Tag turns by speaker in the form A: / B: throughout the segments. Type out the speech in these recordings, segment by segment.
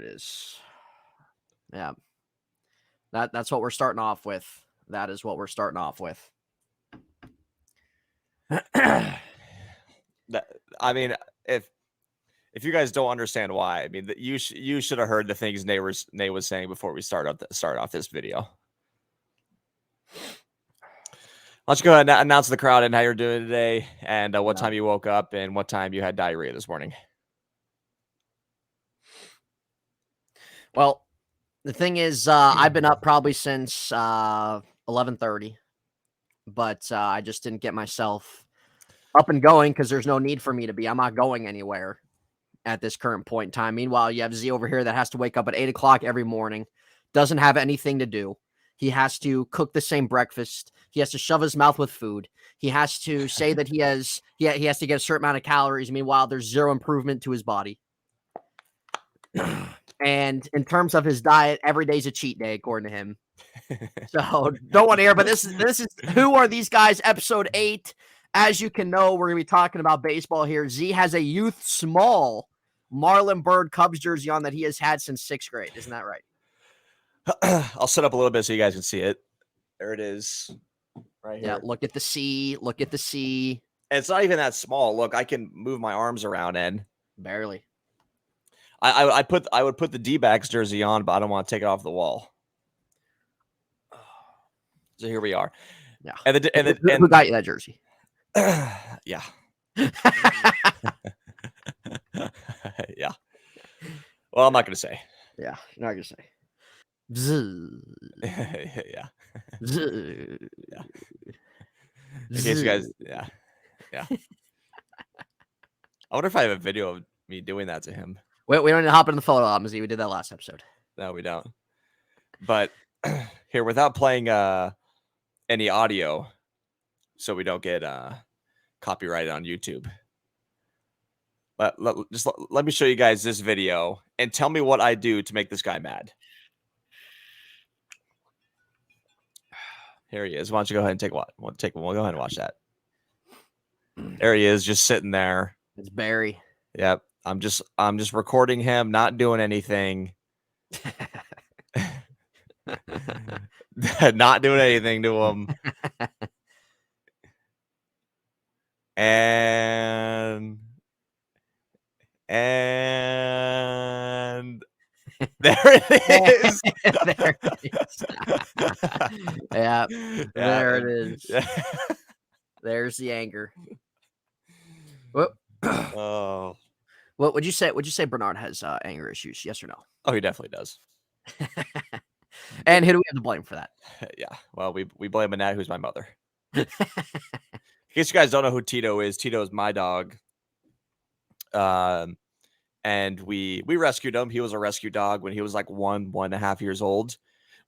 A: it is. Yeah. That's what we're starting off with. That is what we're starting off with.
B: I mean, if you guys don't understand why, I mean, you should have heard the things Nate was saying before we start off this video. Why don't you go ahead and announce to the crowd and how you're doing today, and what time you woke up, and what time you had diarrhea this morning.
A: Well, the thing is, I've been up probably since 11:30, but I just didn't get myself up and going because there's no need for me to be. I'm not going anywhere at this current point in time. Meanwhile, you have Z over here that has to wake up at 8 o'clock every morning, doesn't have anything to do. He has to cook the same breakfast. He has to shove his mouth with food. He has to say that he has to get a certain amount of calories. Meanwhile, there's zero improvement to his body. And in terms of his diet, every day's a cheat day, according to him. So don't want to hear, but this is Who Are These Guys? Episode 8. As you can know, we're going to be talking about baseball here. Z has a youth small Marlon Byrd Cubs jersey on that he has had since 6th grade. Isn't that right?
B: I'll set up a little bit so you guys can see it. There it is. Right here.
A: Yeah, look at the C. Look at the C.
B: And it's not even that small. Look, I can move my arms around and
A: barely.
B: I would put the D-backs jersey on, but I don't want to take it off the wall. So here we are.
A: Yeah.
B: And
A: who got you that jersey?
B: Yeah. Yeah. Well, I'm not going to say.
A: Yeah, you're not going to say. Bzz.
B: Yeah.
A: Bzz.
B: Yeah. In case you guys, yeah. I wonder if I have a video of me doing that to him.
A: We don't need to hop in the photo album, Z. We did that last episode.
B: No, we don't. But here, without playing any audio, so we don't get copyrighted on YouTube. Let me show you guys this video and tell me what I do to make this guy mad. Here he is. Why don't you go ahead and take one? We'll go ahead and watch that. There he is, just sitting there.
A: It's Barry.
B: Yep. I'm just recording him, not doing anything. Not doing anything to him. And there it is.
A: There it is. Yeah, there it is.
B: Yeah.
A: There's the anger. Whoop.
B: Oh.
A: What would you say? Would you say Bernard has anger issues? Yes or no?
B: Oh, he definitely does.
A: And who do we have to blame for that?
B: Yeah. Well, we blame Annette, who's my mother. In case you guys don't know who Tito is my dog. And we rescued him. He was a rescue dog when he was like 1.5 years old.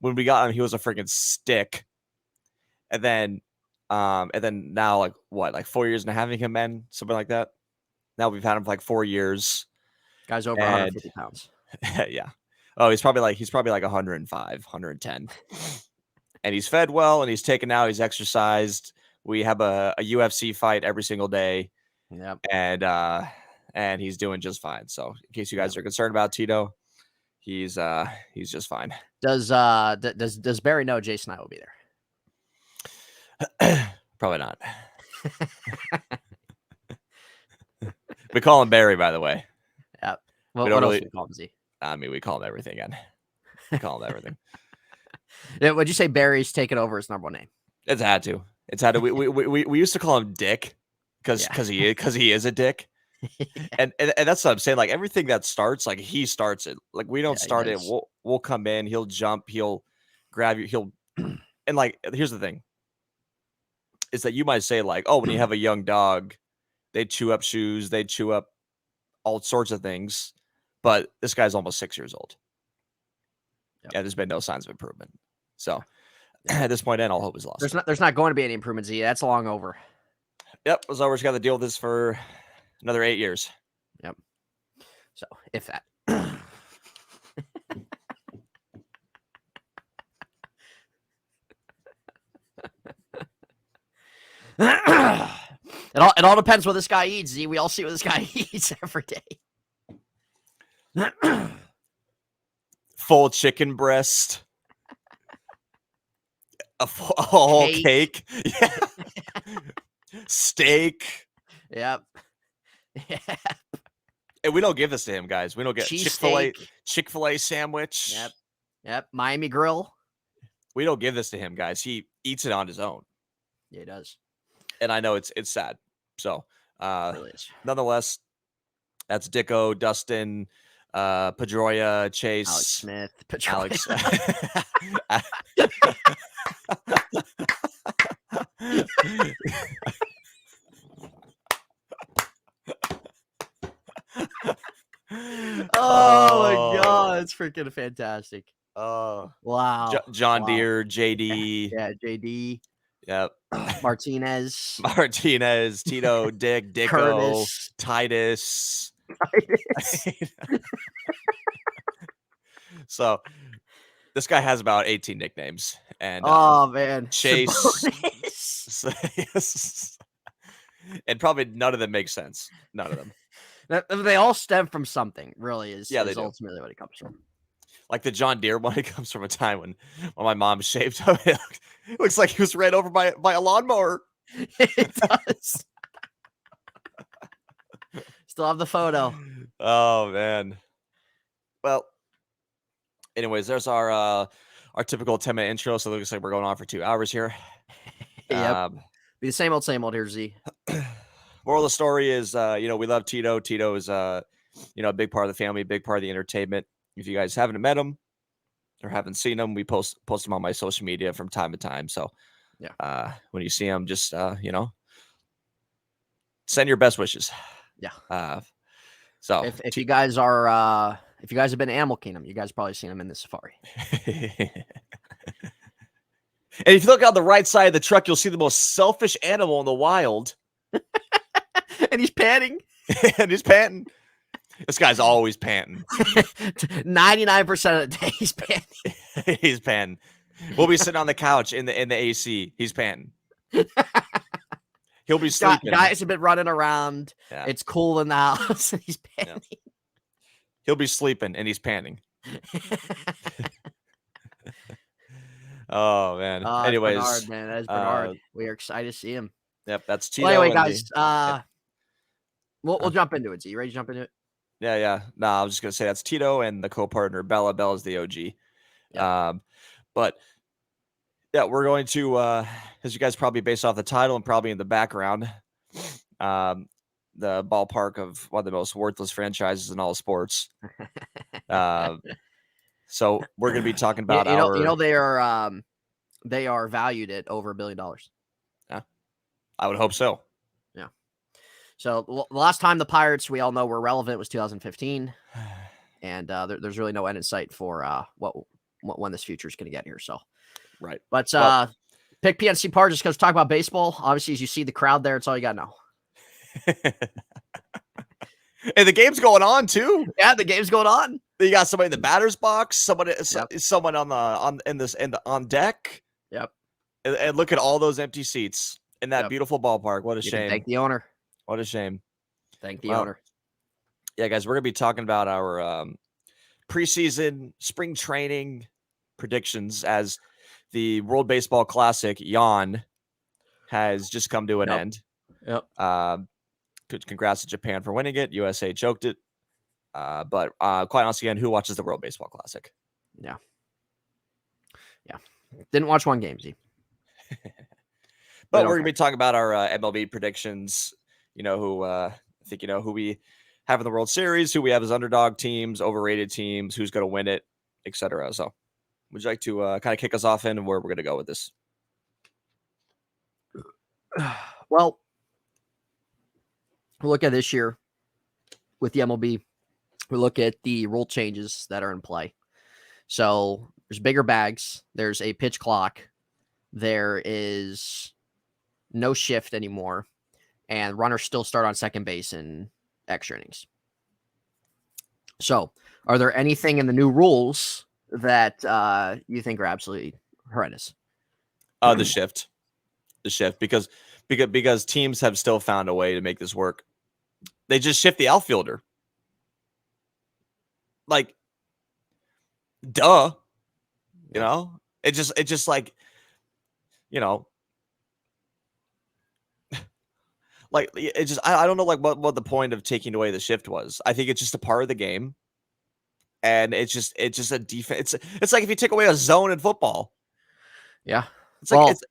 B: When we got him, he was a freaking stick. And then now, like what, like 4 years and having him in, something like that. Now we've had him for like 4 years.
A: Guy's over 150 pounds.
B: Yeah. Oh, he's probably like 105, 110. And he's fed well, and he's taken out. He's exercised. We have a UFC fight every single day.
A: Yep.
B: And he's doing just fine. So in case you guys are concerned about Tito, he's just fine.
A: Does Barry know Jason and I will be
B: there? Probably not. We call him Barry, by the way.
A: Yeah. Well, what else do we call him, Z?
B: I mean, we call him everything again. We call him everything.
A: Would you say Barry's taken over his number one name?
B: It's had to. We used to call him Dick because he is a dick. and that's what I'm saying. Like everything that starts, like he starts it. Like we don't start it. We'll come in. He'll jump. He'll grab you. And like here's the thing. Is that you might say like, oh, when you have a young dog, they chew up shoes, they chew up all sorts of things. But this guy's almost 6 years old. Yep. Yeah, there's been no signs of improvement. So at this point, all hope is lost.
A: There's not going to be any improvement, Z. That's long over.
B: Yep, it's over. Just got to deal with this for another 8 years.
A: Yep. So if that. It all depends what this guy eats, Z. We all see what this guy eats every day.
B: full chicken breast, a whole cake. Yeah. Steak.
A: Yep. Yeah.
B: And we don't give this to him, guys. We don't get Chick-fil-A sandwich.
A: Yep. Miami Grill.
B: We don't give this to him, guys. He eats it on his own.
A: Yeah, he does. And
B: I know it's sad. So,
A: really is.
B: Nonetheless, that's Dicko, Dustin, Pedroia, Chase,
A: Alex Smith,
B: Alex.
A: Oh my god, it's freaking fantastic.
B: Wow. John Deere, JD.
A: Yeah, JD.
B: Yep.
A: Martinez,
B: Tito, Dick, Dicko,
A: Curtis.
B: Titus. So this guy has about 18 nicknames. And
A: man,
B: Chase. And probably none of them make sense. None of them.
A: They all stem from something, really, is ultimately what it comes from.
B: Like the John Deere one, it comes from a time when my mom shaved him. It looks like he was ran over by a lawnmower.
A: It does. Still have the photo.
B: Oh, man. Well, anyways, there's our typical 10-minute intro. So it looks like we're going on for 2 hours here.
A: Yep. Be the same old here, Z.
B: Moral of the story is, we love Tito. Tito is, a big part of the family, big part of the entertainment. If you guys haven't met him or haven't seen him, we post him on my social media from time to time. So,
A: yeah,
B: when you see him, just send your best wishes.
A: Yeah.
B: So
A: if you guys are if you guys have been to Animal Kingdom, you guys probably seen him in the safari.
B: And if you look on the right side of the truck, you'll see the most selfish animal in the wild.
A: And he's panting.
B: This guy's always panting.
A: 99% of the day he's panting.
B: He's panting. We'll be sitting on the couch in the AC. He's panting. He'll be sleeping.
A: Guys have been running around. Yeah. It's cool in the house. And he's panting. Yeah.
B: He'll be sleeping and he's panting. Oh man. Anyways,
A: Bernard, man, that is Bernard. We are excited to see him.
B: Yep, that's Tito.
A: Well, anyway, guys, we'll jump into it. Z, you ready to jump into it?
B: Yeah. No, I was just gonna say that's Tito and the co-partner Bella. Bella's the OG. Yep. But yeah, we're going to, as you guys probably based off the title and probably in the background, the ballpark of one of the most worthless franchises in all sports. So we're going to be talking about
A: they are valued at over $1 billion.
B: Yeah, I would hope so.
A: Yeah. So the last time the Pirates, we all know, were relevant was 2015, and there's really no end in sight for when this future is going to get here. So.
B: Right.
A: But pick PNC Park just because talk about baseball. Obviously, as you see the crowd there, it's all you got to know.
B: And the game's going on too.
A: Yeah, the game's going on.
B: You got somebody in the batter's box, someone on deck.
A: Yep.
B: And look at all those empty seats in that beautiful ballpark. What a shame.
A: Thank the owner.
B: What a shame.
A: Thank the owner.
B: Yeah, guys, we're gonna be talking about our preseason spring training predictions as the World Baseball Classic, Yawn, has just come to an end.
A: Yep.
B: Congrats to Japan for winning it. USA choked it. But quite honestly, again, who watches the World Baseball Classic?
A: Yeah. Didn't watch one game, Z.
B: But we're going to be talking about our MLB predictions. Who I think who we have in the World Series, who we have as underdog teams, overrated teams, who's going to win it, etc. So would you like to kind of kick us off in and where we're going to go with this?
A: Well, we'll look at this year with the MLB. We look at the rule changes that are in play. So there's bigger bags. There's a pitch clock. There is no shift anymore. And runners still start on second base in extra innings. So are there anything in the new rules that you think are absolutely horrendous?
B: The shift, because teams have still found a way to make this work. They just shift the outfielder. Like Duh. You know, it just like, you know, like it just, I don't know like what the point of taking away the shift was. I think it's just a part of the game. And it's just a defense. It's like if you take away a zone in football.
A: Yeah.
B: It's like, it's,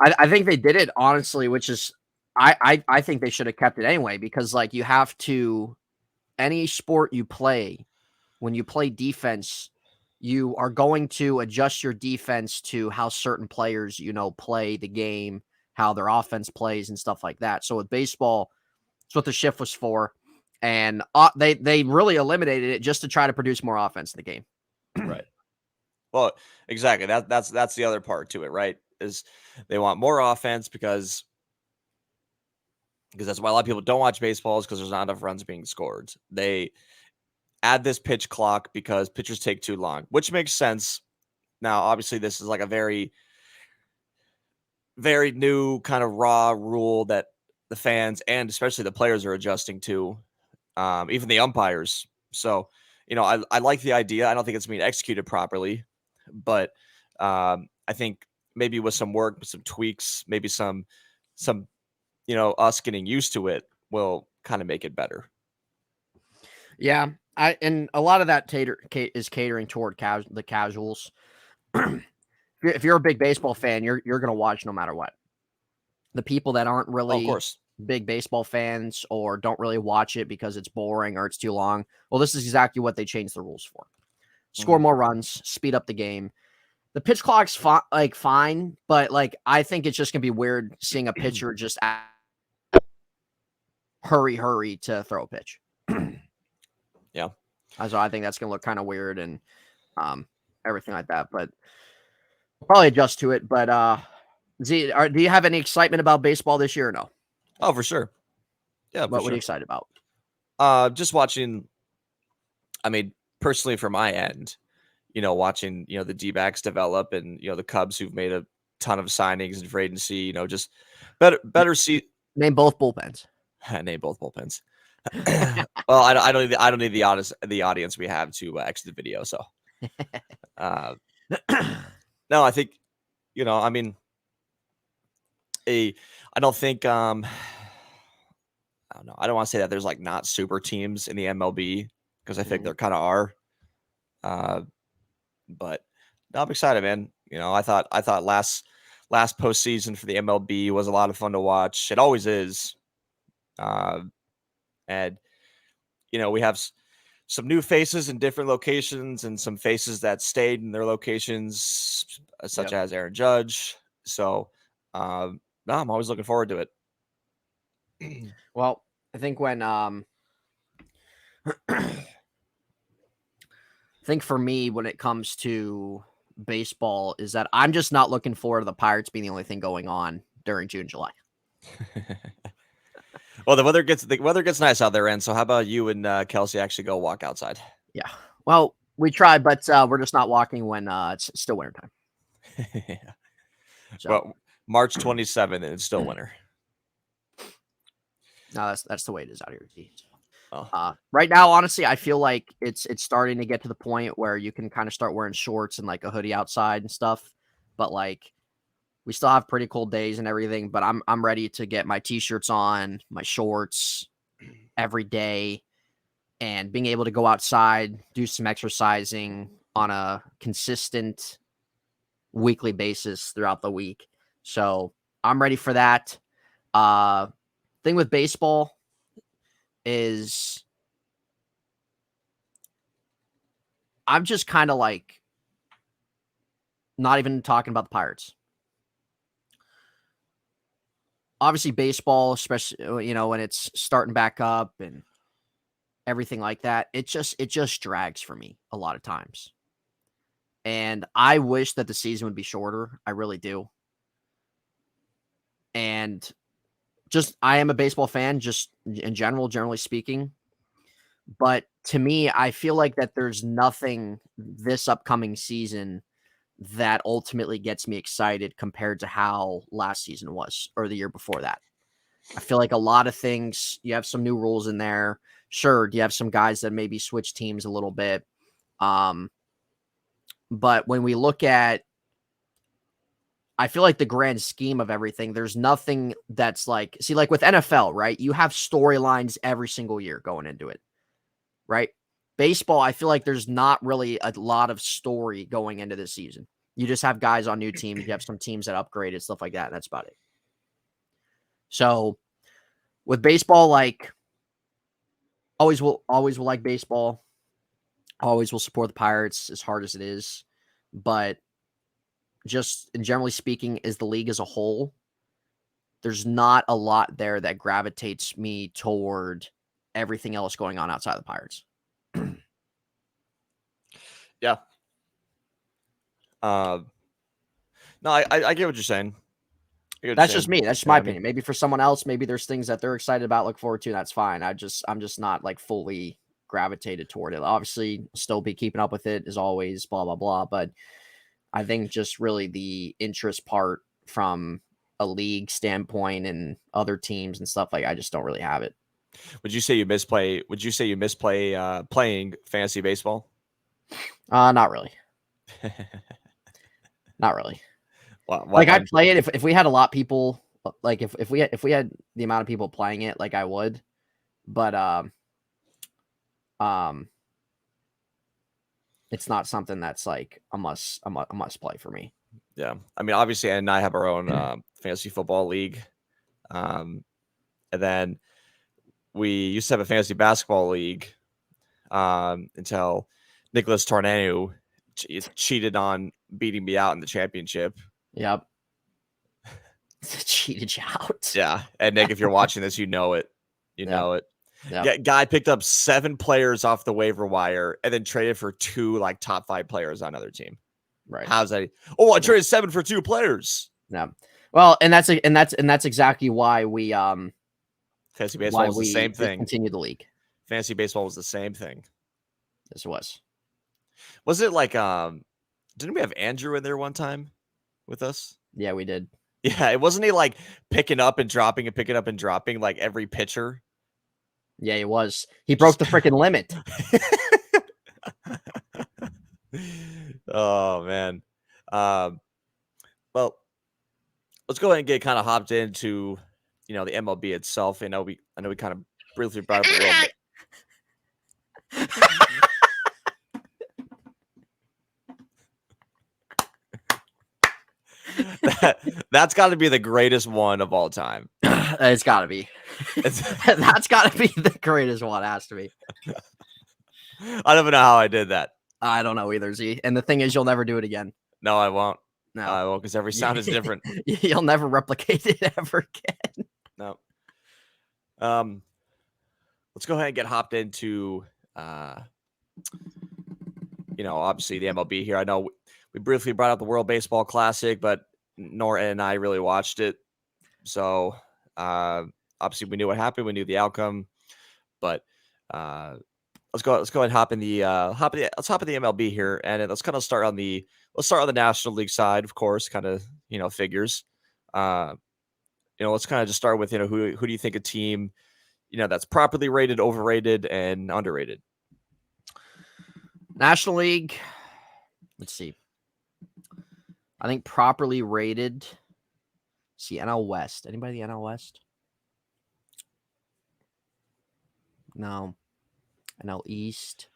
A: I think they did it honestly, which is I think they should have kept it anyway, because like you have to, any sport you play, when you play defense, you are going to adjust your defense to how certain players, play the game, how their offense plays and stuff like that. So with baseball, that's what the shift was for. And they really eliminated it just to try to produce more offense in the game.
B: Right. Well, exactly. That's the other part to it, right? Is they want more offense because that's why a lot of people don't watch baseballs, because there's not enough runs being scored. They add this pitch clock because pitchers take too long, which makes sense. Now, obviously, this is like a very, very new kind of raw rule that the fans and especially the players are adjusting to, even the umpires. So, I like the idea. I don't think it's being executed properly, but I think maybe with some work, with some tweaks, maybe some us getting used to it will kind of make it better.
A: Yeah, and a lot of that is catering toward the casuals. If you're a big baseball fan, you're going to watch no matter what. The people that aren't really
B: of course
A: big baseball fans or don't really watch it because it's boring or it's too long, well, this is exactly what they changed the rules for. Score more runs, speed up the game. The pitch clock's fine, but like I think it's just gonna be weird seeing a pitcher just hurry to throw a pitch.
B: Yeah.
A: So I think that's gonna look kind of weird and everything like that. But we'll probably adjust to it. But Z, do you have any excitement about baseball this year or no?
B: Oh, for sure. Yeah.
A: What are you excited about?
B: Just watching. I mean, personally, from my end, watching the D-backs develop, and the Cubs, who've made a ton of signings in free agency. Just better see.
A: Name both bullpens.
B: Name both bullpens. Well, I don't need the audience we have to exit the video. So, no, I think, I mean, I don't think, I don't know. I don't want to say that there's like not super teams in the MLB, because I think there kind of are. But no, I'm excited, man. I thought last postseason for the MLB was a lot of fun to watch. It always is. And we have some new faces in different locations, and some faces that stayed in their locations, such as Aaron Judge. So, no, I'm always looking forward to it.
A: Well, I think when I think for me, when it comes to baseball, is that I'm just not looking forward to the Pirates being the only thing going on during June, July.
B: Well, the weather gets nice out there, and so how about you and Kelsey actually go walk outside?
A: Yeah. Well, we tried, but we're just not walking when it's still winter time.
B: Yeah. So. Well, March 27th, and it's still winter.
A: No, that's the way it is out here. Oh. Right now, honestly, I feel like it's starting to get to the point where you can kind of start wearing shorts and like a hoodie outside and stuff. But like, we still have pretty cold days and everything. But I'm ready to get my t-shirts on, my shorts every day, and being able to go outside, do some exercising on a consistent weekly basis throughout the week. So I'm ready for that. Thing with baseball is I'm just kind of like not even talking about the Pirates. Obviously, baseball, especially when it's starting back up and everything like that, it just drags for me a lot of times. And I wish that the season would be shorter. I really do. And I am a baseball fan, just in general, generally speaking. But to me, I feel like that there's nothing this upcoming season that ultimately gets me excited compared to how last season was, or the year before that. I feel like a lot of things, you have some new rules in there. Sure, you have some guys that maybe switch teams a little bit. But when we look at, I feel like the grand scheme of everything, there's nothing that's like, see, like with NFL, right? You have storylines every single year going into it, right? Baseball, I feel like there's not really a lot of story going into this season. You just have guys on new teams. You have some teams that upgraded, stuff like that. And that's about it. So with baseball, like always will like baseball. Always will support the Pirates as hard as it is. But just generally speaking, as the league as a whole, there's not a lot there that gravitates me toward everything else going on outside of the Pirates.
B: Yeah. No, I get what you're saying.
A: That's just me. That's just my opinion. Maybe for someone else, maybe there's things that they're excited about, look forward to. That's fine. I'm just not like fully gravitated toward it. Obviously, still be keeping up with it as always, blah, blah, blah. But I think just really the interest part from a league standpoint and other teams and stuff, like I just don't really have it.
B: Would you say you miss playing fantasy baseball?
A: Not really. Not really.
B: Well,
A: like I'd play it if we had a lot of people, like if we had the amount of people playing it, like I would. But it's not something that's like a must play for me.
B: Yeah. I mean, obviously, Ed and I have our own fantasy football league. And then we used to have a fantasy basketball league until Nicholas Tornanu cheated on beating me out in the championship.
A: Yep. Cheated you out.
B: Yeah. And Nick, if you're watching this, you know it. You know it.
A: Yep.
B: Yeah, guy picked up 7 players off the waiver wire and then traded for 2 like top 5 players on another team.
A: Right.
B: How's that? Oh, I traded 7 for 2 players.
A: Yeah. Well, and that's exactly why we
B: fantasy baseball was the same thing.
A: Continue the league.
B: Fantasy baseball was the same thing.
A: This was.
B: Was it like didn't we have Andrew in there one time with us?
A: Yeah, we did.
B: Yeah, it wasn't he like picking up and dropping like every pitcher?
A: Yeah, he was. He broke the freaking limit.
B: Oh man. Well, let's go ahead and get kind of hopped into, the MLB itself. I know we kind of briefly brought up a little bit. That's got to be the greatest one of all time.
A: It's got to be. That's got to be the greatest one. It has to be.
B: I don't even know how I did that.
A: I don't know either, Z. And the thing is, you'll never do it again.
B: No, I won't.
A: No,
B: I won't, because every sound is different.
A: You'll never replicate it ever again.
B: No. Let's go ahead and get hopped into, obviously the MLB here. I know we briefly brought up the World Baseball Classic, but Nora and I really watched it. So, obviously we knew what happened. We knew the outcome, but, let's go ahead and hop in the MLB here, and let's kind of start on the National League side, of course, kind of, figures. Let's kind of just start with, who do you think a team, that's properly rated, overrated, and underrated?
A: National League. Let's see. I think properly rated. See, NL West. Anybody in the NL West? No. NL East.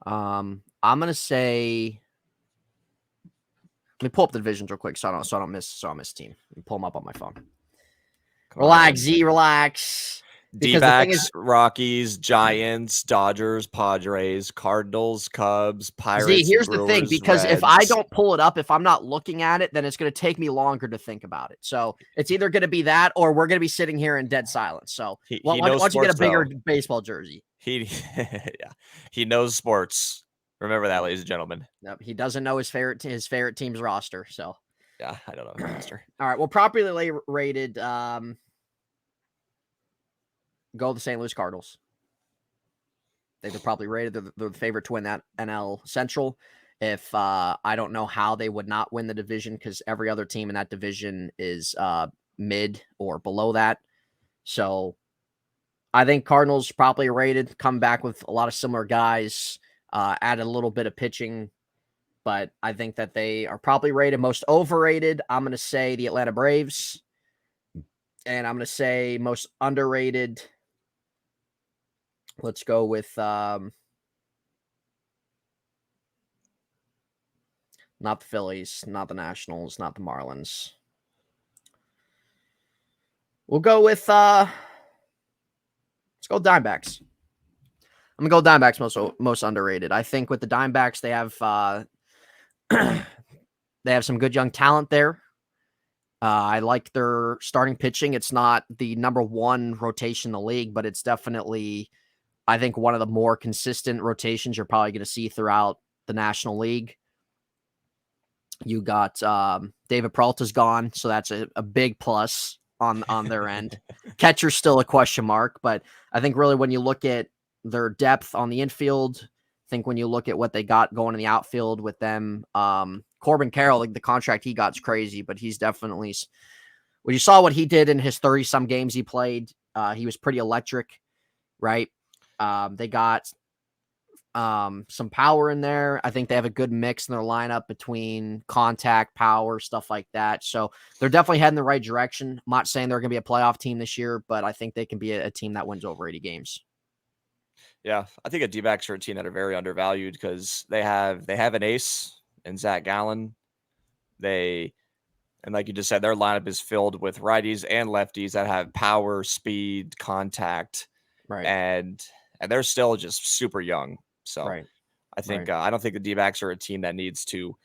A: I'm gonna say. Let me pull up the divisions real quick so I don't miss team. Let me pull them up on my phone. Relax, Z. Relax.
B: D-backs, Rockies, Giants, Dodgers, Padres, Cardinals, Cubs, Pirates.
A: See, here's the thing, because
B: Reds.
A: if I don't pull it up, if I'm not looking at it, then it's going to take me longer to think about it. So it's either going to be that, or we're going to be sitting here in dead silence. So why don't you get a bigger baseball jersey?
B: He knows sports. Remember that, ladies and gentlemen.
A: Nope, he doesn't know his favorite team's roster. So
B: yeah, I don't know his roster.
A: All right, well, properly rated. Go the St. Louis Cardinals. I think they're probably rated. They're the favorite to win that NL Central. If I don't know how they would not win the division, because every other team in that division is mid or below that. So I think Cardinals properly rated, come back with a lot of similar guys. added a little bit of pitching, but I think that they are probably rated. Most overrated, I'm going to say the Atlanta Braves. And I'm going to say most underrated, let's go with not the Phillies, not the Nationals, not the Marlins. We'll go with let's go Diamondbacks. I'm gonna go Diamondbacks most underrated. I think with the Diamondbacks, they have they have some good young talent there. I like their starting pitching. It's not the number one rotation in the league, but it's definitely, I think, one of the more consistent rotations you're probably going to see throughout the National League. You got David Peralta's gone, so that's a big plus on their end. Catcher's still a question mark, but I think really when you look at their depth on the infield, I think when you look at what they got going in the outfield with them, Corbin Carroll, like the contract he got is crazy, but he's definitely, when you saw what he did in his 30-some games he played, he was pretty electric, right? They got some power in there. I think they have a good mix in their lineup between contact, power, stuff like that. So they're definitely heading the right direction. I'm not saying they're going to be a playoff team this year, but I think they can be a team that wins over 80 games.
B: Yeah, I think the D-backs are a team that are very undervalued because they have an ace in Zach Gallen. And like you just said, their lineup is filled with righties and lefties that have power, speed, contact,
A: right?
B: And they're still just super young. So
A: right.
B: I think I don't think the D-backs are a team that needs to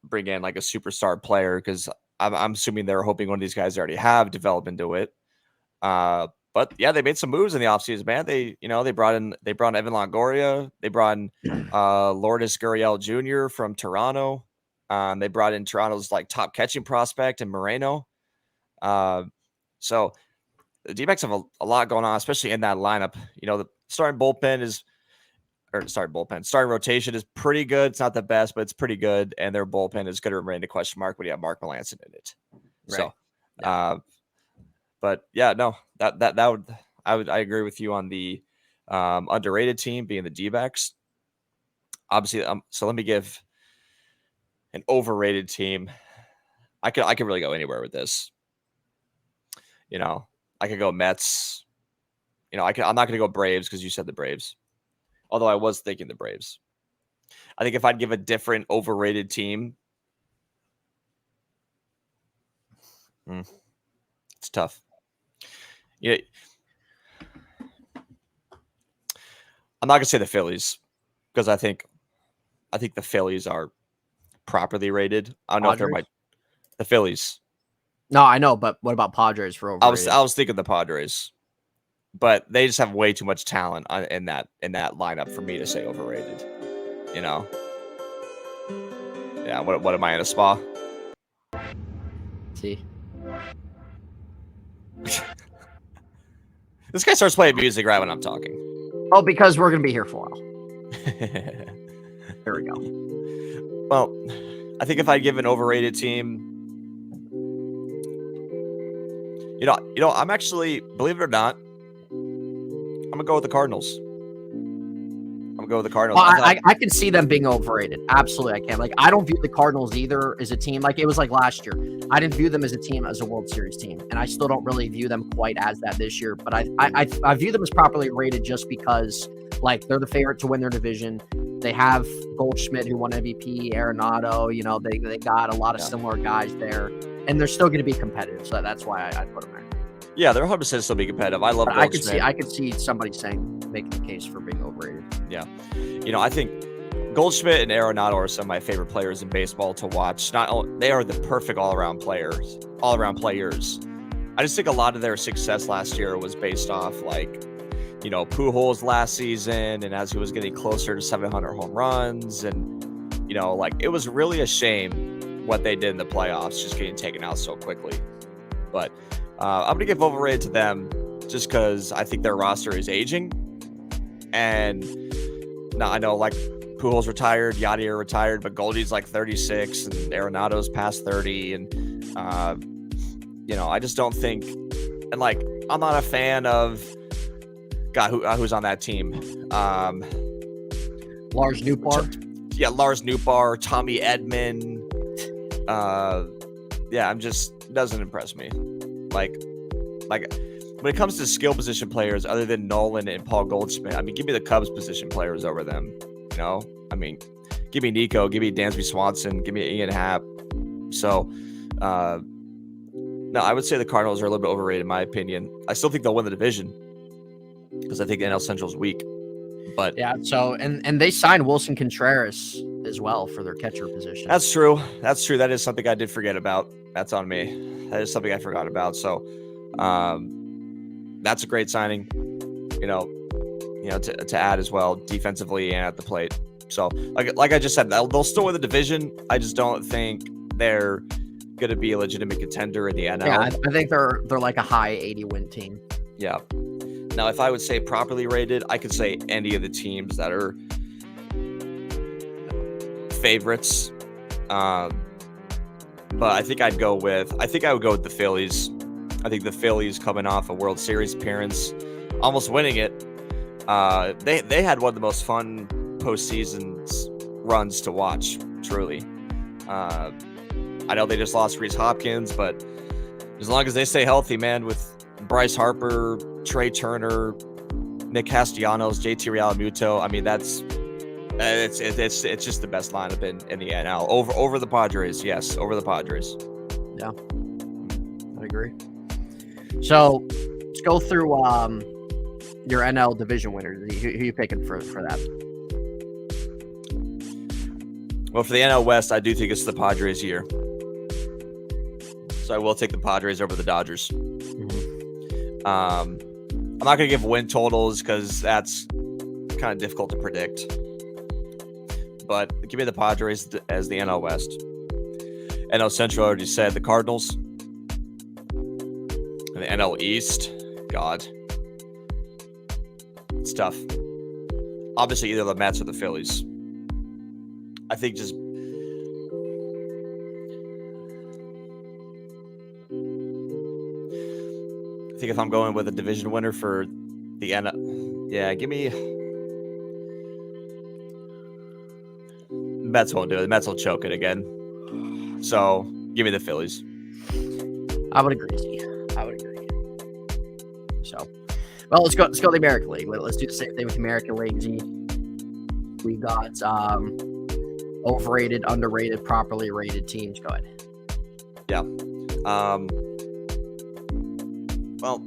B: bring in like a superstar player because I'm assuming they're hoping one of these guys already have developed into it. But yeah, they made some moves in the offseason, man. They brought in Evan Longoria. They brought in Lourdes Gurriel Jr. from Toronto. They brought in Toronto's like top catching prospect in Moreno. So the D-backs have a lot going on, especially in that lineup. The starting rotation is pretty good. It's not the best, but it's pretty good. And their bullpen is going to remain a question mark when you have Mark Melancon in it. Right. So, but yeah, no, I agree with you on the underrated team being the D-backs. Obviously, so let me give an overrated team. I could really go anywhere with this. I could go Mets. I'm not going to go Braves because you said the Braves. Although I was thinking the Braves. I think if I'd give a different overrated team, it's tough. Yeah, I'm not gonna say the Phillies because I think the Phillies are properly rated. I don't know if they're the Phillies.
A: No, I know, but what about Padres for overrated?
B: I was thinking the Padres, but they just have way too much talent in that lineup for me to say overrated. Yeah. What am I in a spa?
A: See.
B: This guy starts playing music right when I'm talking.
A: Oh, because we're going to be here for a while. There we go.
B: Well, I think if I give an overrated team, I'm actually, believe it or not, I'm going to go with the Cardinals. Well,
A: I can see them being overrated. Absolutely, I can. Like, I don't view the Cardinals either as a team. Like, it was like last year. I didn't view them as a team, as a World Series team. And I still don't really view them quite as that this year. But I view them as properly rated just because, like, they're the favorite to win their division. They have Goldschmidt, who won MVP, Arenado. They got a lot of similar guys there. And they're still going to be competitive. So that's why I put them there.
B: Yeah, they're 100% still be competitive. I love Goldschmidt.
A: I could see somebody making the case for being overrated.
B: Yeah. I think Goldschmidt and Arenado are some of my favorite players in baseball to watch. They are the perfect all-around players. I just think a lot of their success last year was based off Pujols last season and as he was getting closer to 700 home runs and it was really a shame what they did in the playoffs, just getting taken out so quickly. But I'm going to give overrated to them just because I think their roster is aging. And now I know Pujols retired, Yadier retired, but Goldie's 36 and Arenado's past 30. And, I just don't think, and I'm not a fan of, God, who's on that team?
A: Lars Nootbaar.
B: Yeah, Lars Nootbaar, Tommy Edman. Yeah, doesn't impress me. Like when it comes to skill position players, other than Nolan and Paul Goldschmidt, I mean, give me the Cubs position players over them. You know, I mean, give me Nico, give me Dansby Swanson, give me Ian Happ. So, no, I would say the Cardinals are a little bit overrated in my opinion. I still think they'll win the division because I think the NL Central is weak. But
A: yeah, so and they signed Wilson Contreras as well for their catcher position.
B: That's true. That is something I did forget about. That's on me. That is something I forgot about. So, that's a great signing. To add as well defensively and at the plate. So, like I just said, they'll still win the division. I just don't think they're going to be a legitimate contender in the NL.
A: Yeah, I think they're like a high 80 win team.
B: Yeah. Now, if I would say properly rated, I could say any of the teams that are favorites. But I think I would go with the Phillies. I think the Phillies coming off a World Series appearance, almost winning it. They had one of the most fun postseason runs to watch, truly. I know they just lost Rhys Hopkins, but as long as they stay healthy, man, with Bryce Harper, Trey Turner, Nick Castellanos, JT Realmuto, I mean, it's just the best lineup in the NL over the Padres. Yes, over the Padres.
A: Yeah, I agree. So let's go through your NL division winners. Who are you picking for that?
B: Well, for the NL West, I do think it's the Padres' year. So I will take the Padres over the Dodgers. Mm-hmm. I'm not going to give win totals because that's kind of difficult to predict. But give me the Padres as the NL West. NL Central, I already said the Cardinals. And the NL East, God. It's tough. Obviously, either the Mets or the Phillies. I think I think if I'm going with a division winner for the NL, yeah, give me. Mets won't do it. The Mets will choke it again. So give me the Phillies.
A: I would agree. So, well, let's go to the American League. Let's do the same thing with the American League. We got overrated, underrated, properly rated teams. Go ahead.
B: Yeah. Well,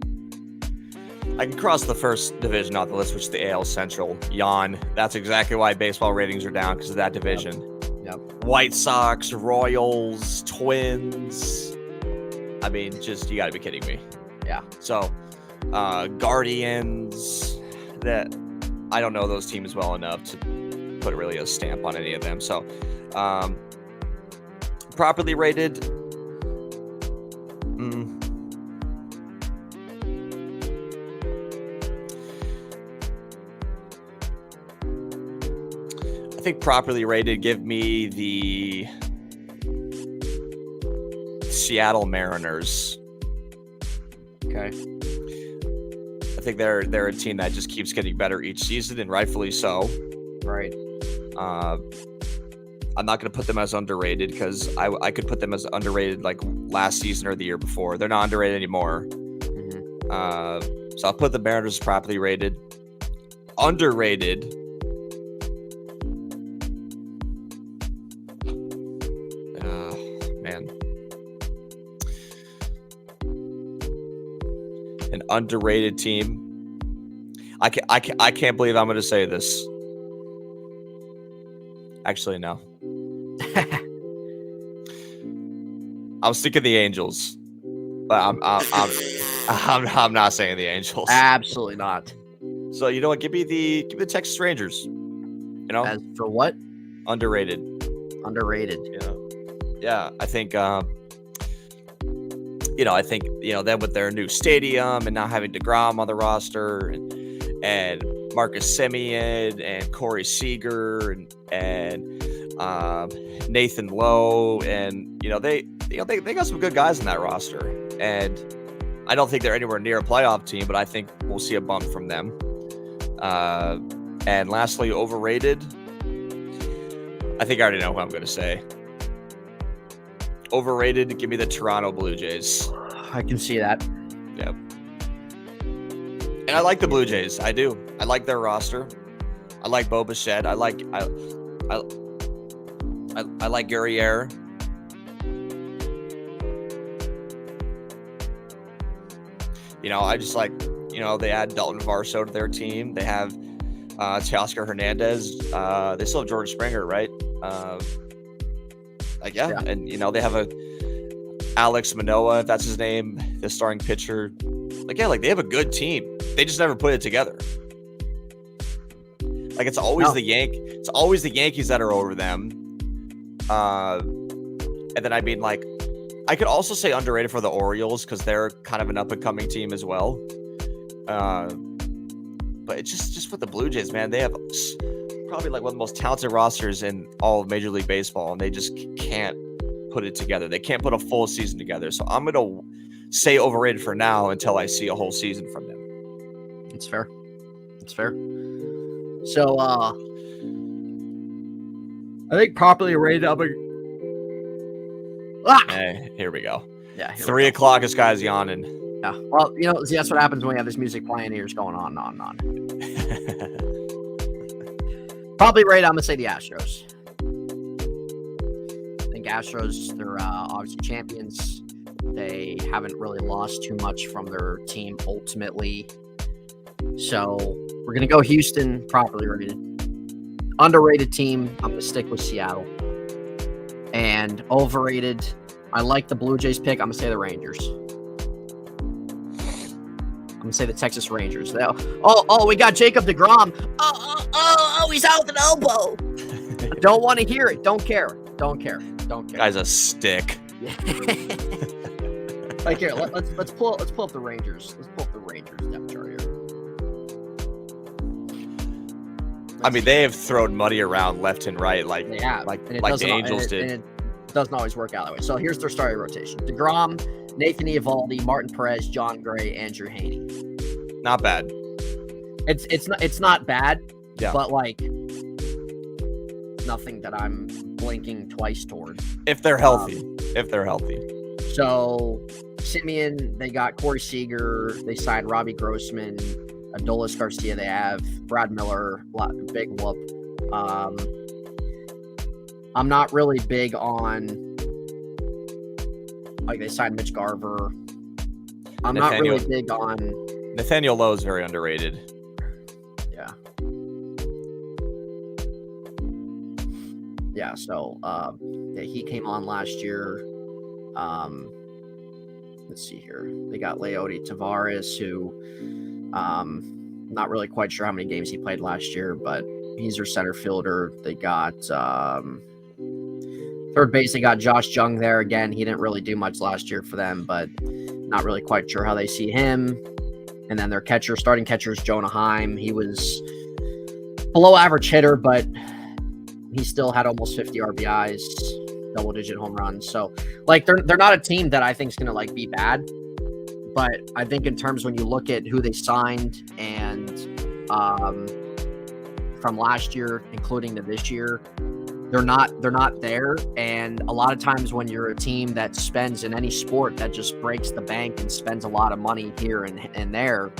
B: I can cross the first division off the list, which is the AL Central. Yawn. That's exactly why baseball ratings are down, because of that division.
A: Yep.
B: White Sox, Royals, Twins. I mean, just, you got to be kidding me.
A: Yeah.
B: So, Guardians. That I don't know those teams well enough to put really a stamp on any of them. So, properly rated. I think properly rated, give me the Seattle Mariners.
A: Okay.
B: I think they're a team that just keeps getting better each season, and rightfully so.
A: Right.
B: I'm not going to put them as underrated because I could put them as underrated like last season or the year before. They're not underrated anymore. Mm-hmm. So I'll put the Mariners as properly rated. Underrated. Man. An underrated team. I can't believe I'm going to say this. Actually, no. I'm sticking the Angels, but I'm not saying the Angels.
A: Absolutely not.
B: So you know what? Give me the Texas Rangers. You know,
A: as for what?
B: Underrated.
A: You
B: know, yeah. I think them with their new stadium and not having DeGrom on the roster and Marcus Semien and Corey Seager and Nathan Lowe, and they got some good guys in that roster, and I don't think they're anywhere near a playoff team, but I think we'll see a bump from them. And lastly, overrated. I think I already know who I'm going to say. Overrated, give me the Toronto Blue Jays.
A: I can see that.
B: Yep. And I like the Blue Jays. I do. I like their roster. I like Bo Bichette. I like Guerriere. I just like, they add Dalton Varsho to their team. They have Teoscar Hernandez. They still have George Springer, right? Yeah. And, they have a Alex Manoah, if that's his name, the starting pitcher. They have a good team. They just never put it together. It's always it's always the Yankees that are over them. And then I could also say underrated for the Orioles because they're kind of an up-and-coming team as well. But it's just for the Blue Jays, man. They have probably one of the most talented rosters in all of Major League Baseball, and they just can't put it together. They can't put a full season together. So I'm going to say overrated for now until I see a whole season from them.
A: It's fair. So, I think properly rated up.
B: Hey, here we go.
A: Yeah.
B: 3 o'clock, this guy's yawning.
A: Yeah. Well, see, that's what happens when we have this music playing here. It's going on and on and on. Probably rated, I'm going to say the Astros. I think Astros, they're obviously champions. They haven't really lost too much from their team ultimately. So we're going to go Houston, properly rated. Underrated team, I'm going to stick with Seattle. And overrated, I like the Blue Jays pick. I'm going to say the Rangers. I'm going to say the Texas Rangers. We got Jacob deGrom. Oh, he's out with an elbow. Don't want to hear it. Don't care.
B: Guy's a stick.
A: Here, let's pull up the Rangers. Let's pull up the Rangers depth chart here.
B: They have thrown money around left and right, like the Angels did.
A: And it doesn't always work out that way. So here's their starting rotation: DeGrom, Nathan Eovaldi, Martin Perez, John Gray, Andrew Haney.
B: Not bad.
A: It's not bad.
B: Yeah.
A: But nothing that I'm blinking twice toward.
B: If they're healthy. So
A: Simeon, they got Corey Seager. They signed Robbie Grossman, Adolis Garcia. They have Brad Miller, big whoop. I'm not really big on they signed Mitch Garver. I'm not really big on
B: Nathaniel Lowe is very underrated.
A: Yeah, so he came on last year. Let's see here. They got Leody Tavares, who not really quite sure how many games he played last year, but he's their center fielder. They got third base. They got Josh Jung there. Again, he didn't really do much last year for them, but not really quite sure how they see him. And then their starting catcher is Jonah Heim. He was below average hitter, but he still had almost 50 RBIs, double-digit home runs. So, they're not a team that I think is going to be bad. But I think in terms when you look at who they signed and from last year, including to this year, they're not there. And a lot of times when you're a team that spends in any sport that just breaks the bank and spends a lot of money here and there,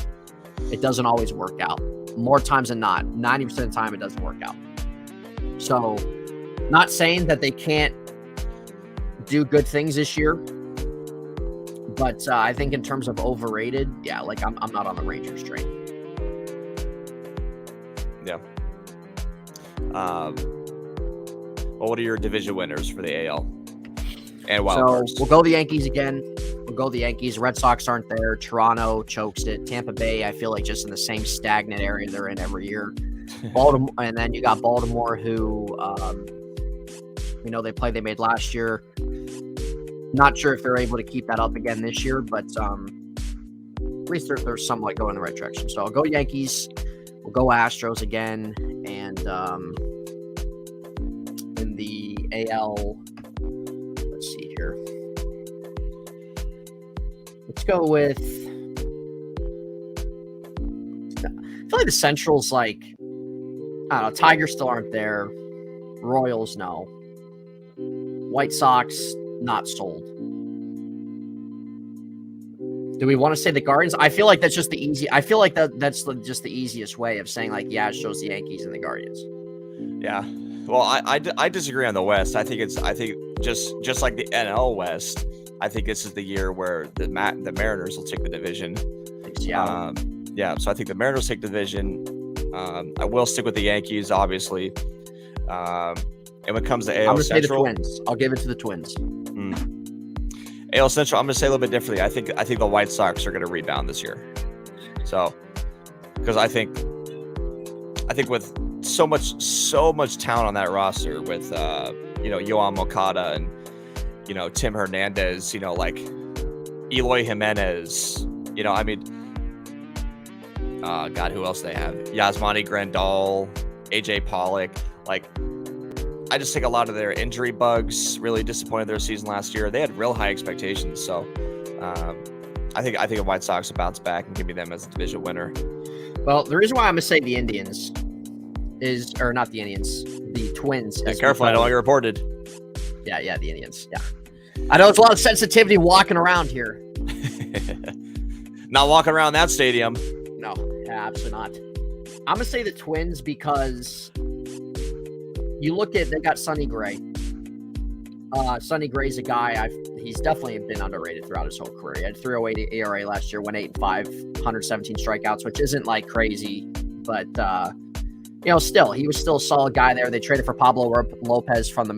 A: it doesn't always work out. More times than not, 90% of the time, it doesn't work out. So, not saying that they can't do good things this year, but I think in terms of overrated, yeah, I'm not on the Rangers train.
B: Yeah. Well, what are your division winners for the AL and wild cards?
A: We'll go the Yankees again. Red Sox aren't there. Toronto chokes it. Tampa Bay, I feel like just in the same stagnant area they're in every year. Baltimore, and then you got Baltimore, who they made last year. Not sure if they're able to keep that up again this year, but at least they're somewhat going in the right direction. So I'll go Yankees. We'll go Astros again, and in the AL, let's see here. Let's go with. I feel like the Central's I don't know. Tigers still aren't there. Royals, no. White Sox, not sold. Do we want to say the Guardians? I feel like that's just the easy. I feel like that's just the easiest way of saying like, yeah, it shows the Yankees and the Guardians.
B: Yeah. Well, I disagree on the West. I think just like the NL West, I think this is the year where the Mariners will take the division. Yeah. So I think the Mariners take the division. I will stick with the Yankees, obviously. And when it comes to AL Central,
A: say the Twins. I'll give it to the Twins.
B: AL Central, I'm going to say a little bit differently. I think the White Sox are going to rebound this year. So, because I think with so much talent on that roster with Yoan Moncada and Tim Hernandez, like Eloy Jimenez, God, who else they have? Yasmani Grandal, AJ Pollock. Like, I just think a lot of their injury bugs really disappointed their season last year. They had real high expectations, so I think the White Sox will bounce back and give me them as a division winner.
A: Well, the reason why I'm gonna say the Indians or not the Indians, the Twins.
B: Yeah, careful, I know you're reported.
A: Yeah, the Indians. Yeah, I know it's a lot of sensitivity walking around here.
B: Not walking around that stadium.
A: No, absolutely not. I'm gonna say the Twins because you look at they got Sonny Gray. Sonny Gray's a guy he's definitely been underrated throughout his whole career. He had 3.08 ERA last year, went 8-5, 117 strikeouts, which isn't like crazy, but still he was still a solid guy there. They traded for Pablo Lopez from the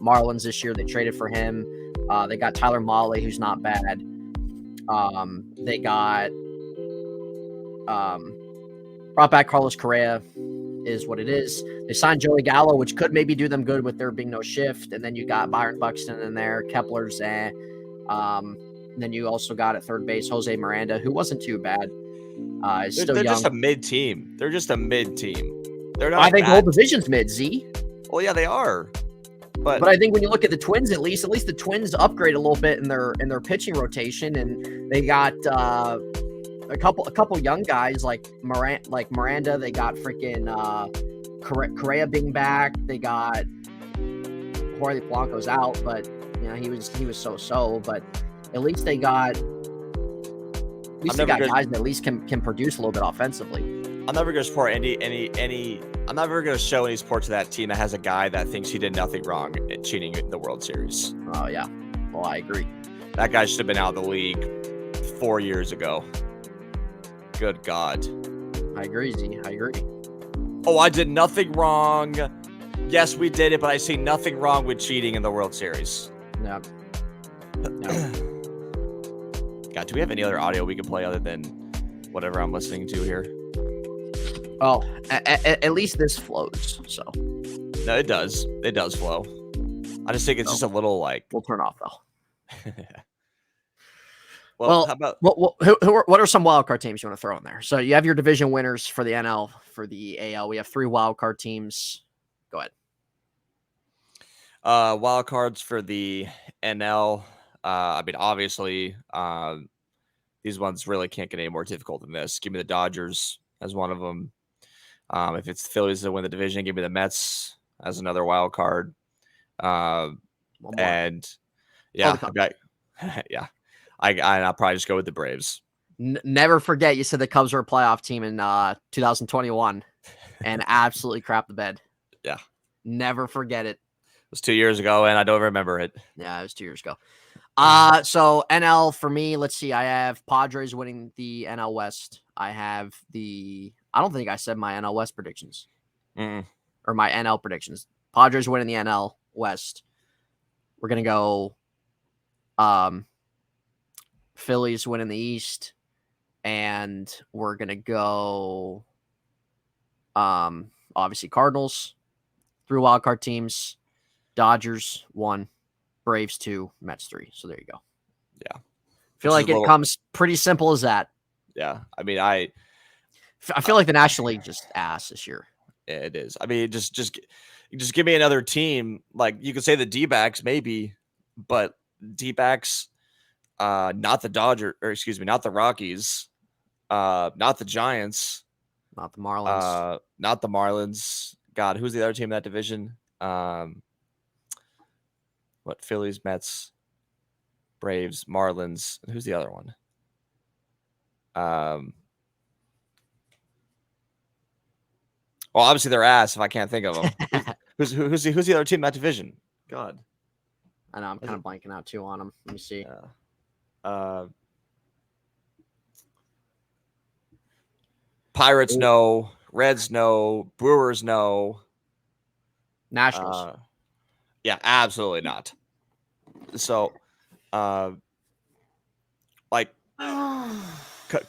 A: Marlins this year. They traded for him. They got Tyler Mahle, who's not bad. They got brought back Carlos Correa, is what it is. They signed Joey Gallo, which could maybe do them good with there being no shift. And then you got Byron Buxton in there, Kepler's there. Then you also got at third base Jose Miranda, who wasn't too bad. They're
B: just a mid team. They're just a mid team. They're not.
A: I think the whole division's mid. Z.
B: Well, yeah, they are. But
A: I think when you look at the Twins, at least the Twins upgrade a little bit in their pitching rotation, and they got a couple young guys like Miranda. They got freaking Correa being back. They got Jorge Polanco's out, but he was so. But at least they got guys that at least can produce a little bit offensively.
B: I'm never going to support I'm never going to show any support to that team that has a guy that thinks he did nothing wrong at cheating in the World Series.
A: Oh yeah, well I agree.
B: That guy should have been out of the league 4 years ago. Good God.
A: I agree, Z. I agree.
B: Oh, I did nothing wrong. Yes, we did it, but I see nothing wrong with cheating in the World Series.
A: Yeah.
B: God, do we have any other audio we can play other than whatever I'm listening to here?
A: Oh, at least this flows, so.
B: No, it does. It does flow. I just think it's just a little like...
A: We'll turn off, though.
B: Well, how about
A: what are some wildcard teams you want to throw in there? So you have your division winners for the NL, for the AL. We have 3 wildcard teams. Go ahead.
B: Wildcards for the NL. Obviously, these ones really can't get any more difficult than this. Give me the Dodgers as one of them. If it's the Phillies that win the division, give me the Mets as another wild card. And yeah, yeah. I'll probably just go with the Braves.
A: Never forget you said the Cubs were a playoff team in 2021 and absolutely crap the bed.
B: Yeah.
A: Never forget it.
B: It was 2 years ago, and I don't remember it.
A: Yeah, it was 2 years ago. So NL for me, let's see. I have Padres winning the NL West. I don't think I said my NL West predictions.
B: Mm-mm.
A: Or my NL predictions. Padres winning the NL West. We're going to go Phillies winning the East, and we're gonna go obviously Cardinals, 3 wildcard teams, Dodgers 1, Braves 2, Mets 3. So there you go.
B: Yeah,
A: feel like it comes pretty simple as that.
B: Yeah, I mean, I
A: feel like the National League just ass this year.
B: It is. I mean, just give me another team. Like you could say the D-backs maybe, but D-backs. Not the Dodgers, or excuse me, not the Rockies, not the Giants,
A: not the Marlins,
B: not the Marlins. God, who's the other team in that division? What, Phillies, Mets, Braves, Marlins. Who's the other one? Well, obviously they're ass if I can't think of them. who's the other team in that division? God,
A: I know I'm kind of blanking out too on them. Let me see.
B: Pirates no, Reds no, Brewers no,
A: Nationals.
B: Yeah, absolutely not. So, like,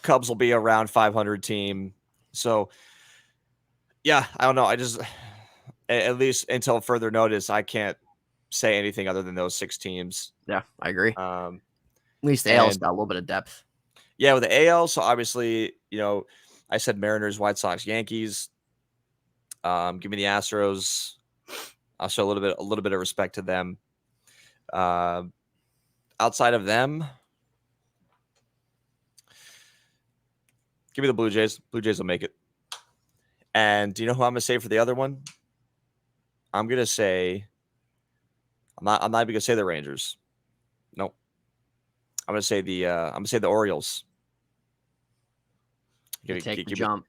B: Cubs will be around 500 team. So, yeah, I don't know. I just, at least until further notice, I can't say anything other than those 6 teams.
A: Yeah, I agree. At least the AL's got a little bit of depth.
B: Yeah, with the AL, so obviously, I said Mariners, White Sox, Yankees. Give me the Astros. I'll show a little bit of respect to them. Outside of them, give me the Blue Jays. Blue Jays will make it. And do you know who I'm gonna say for the other one? I'm gonna say I'm not even gonna say the Rangers. Nope. I'm gonna say the Orioles.
A: Take the jump.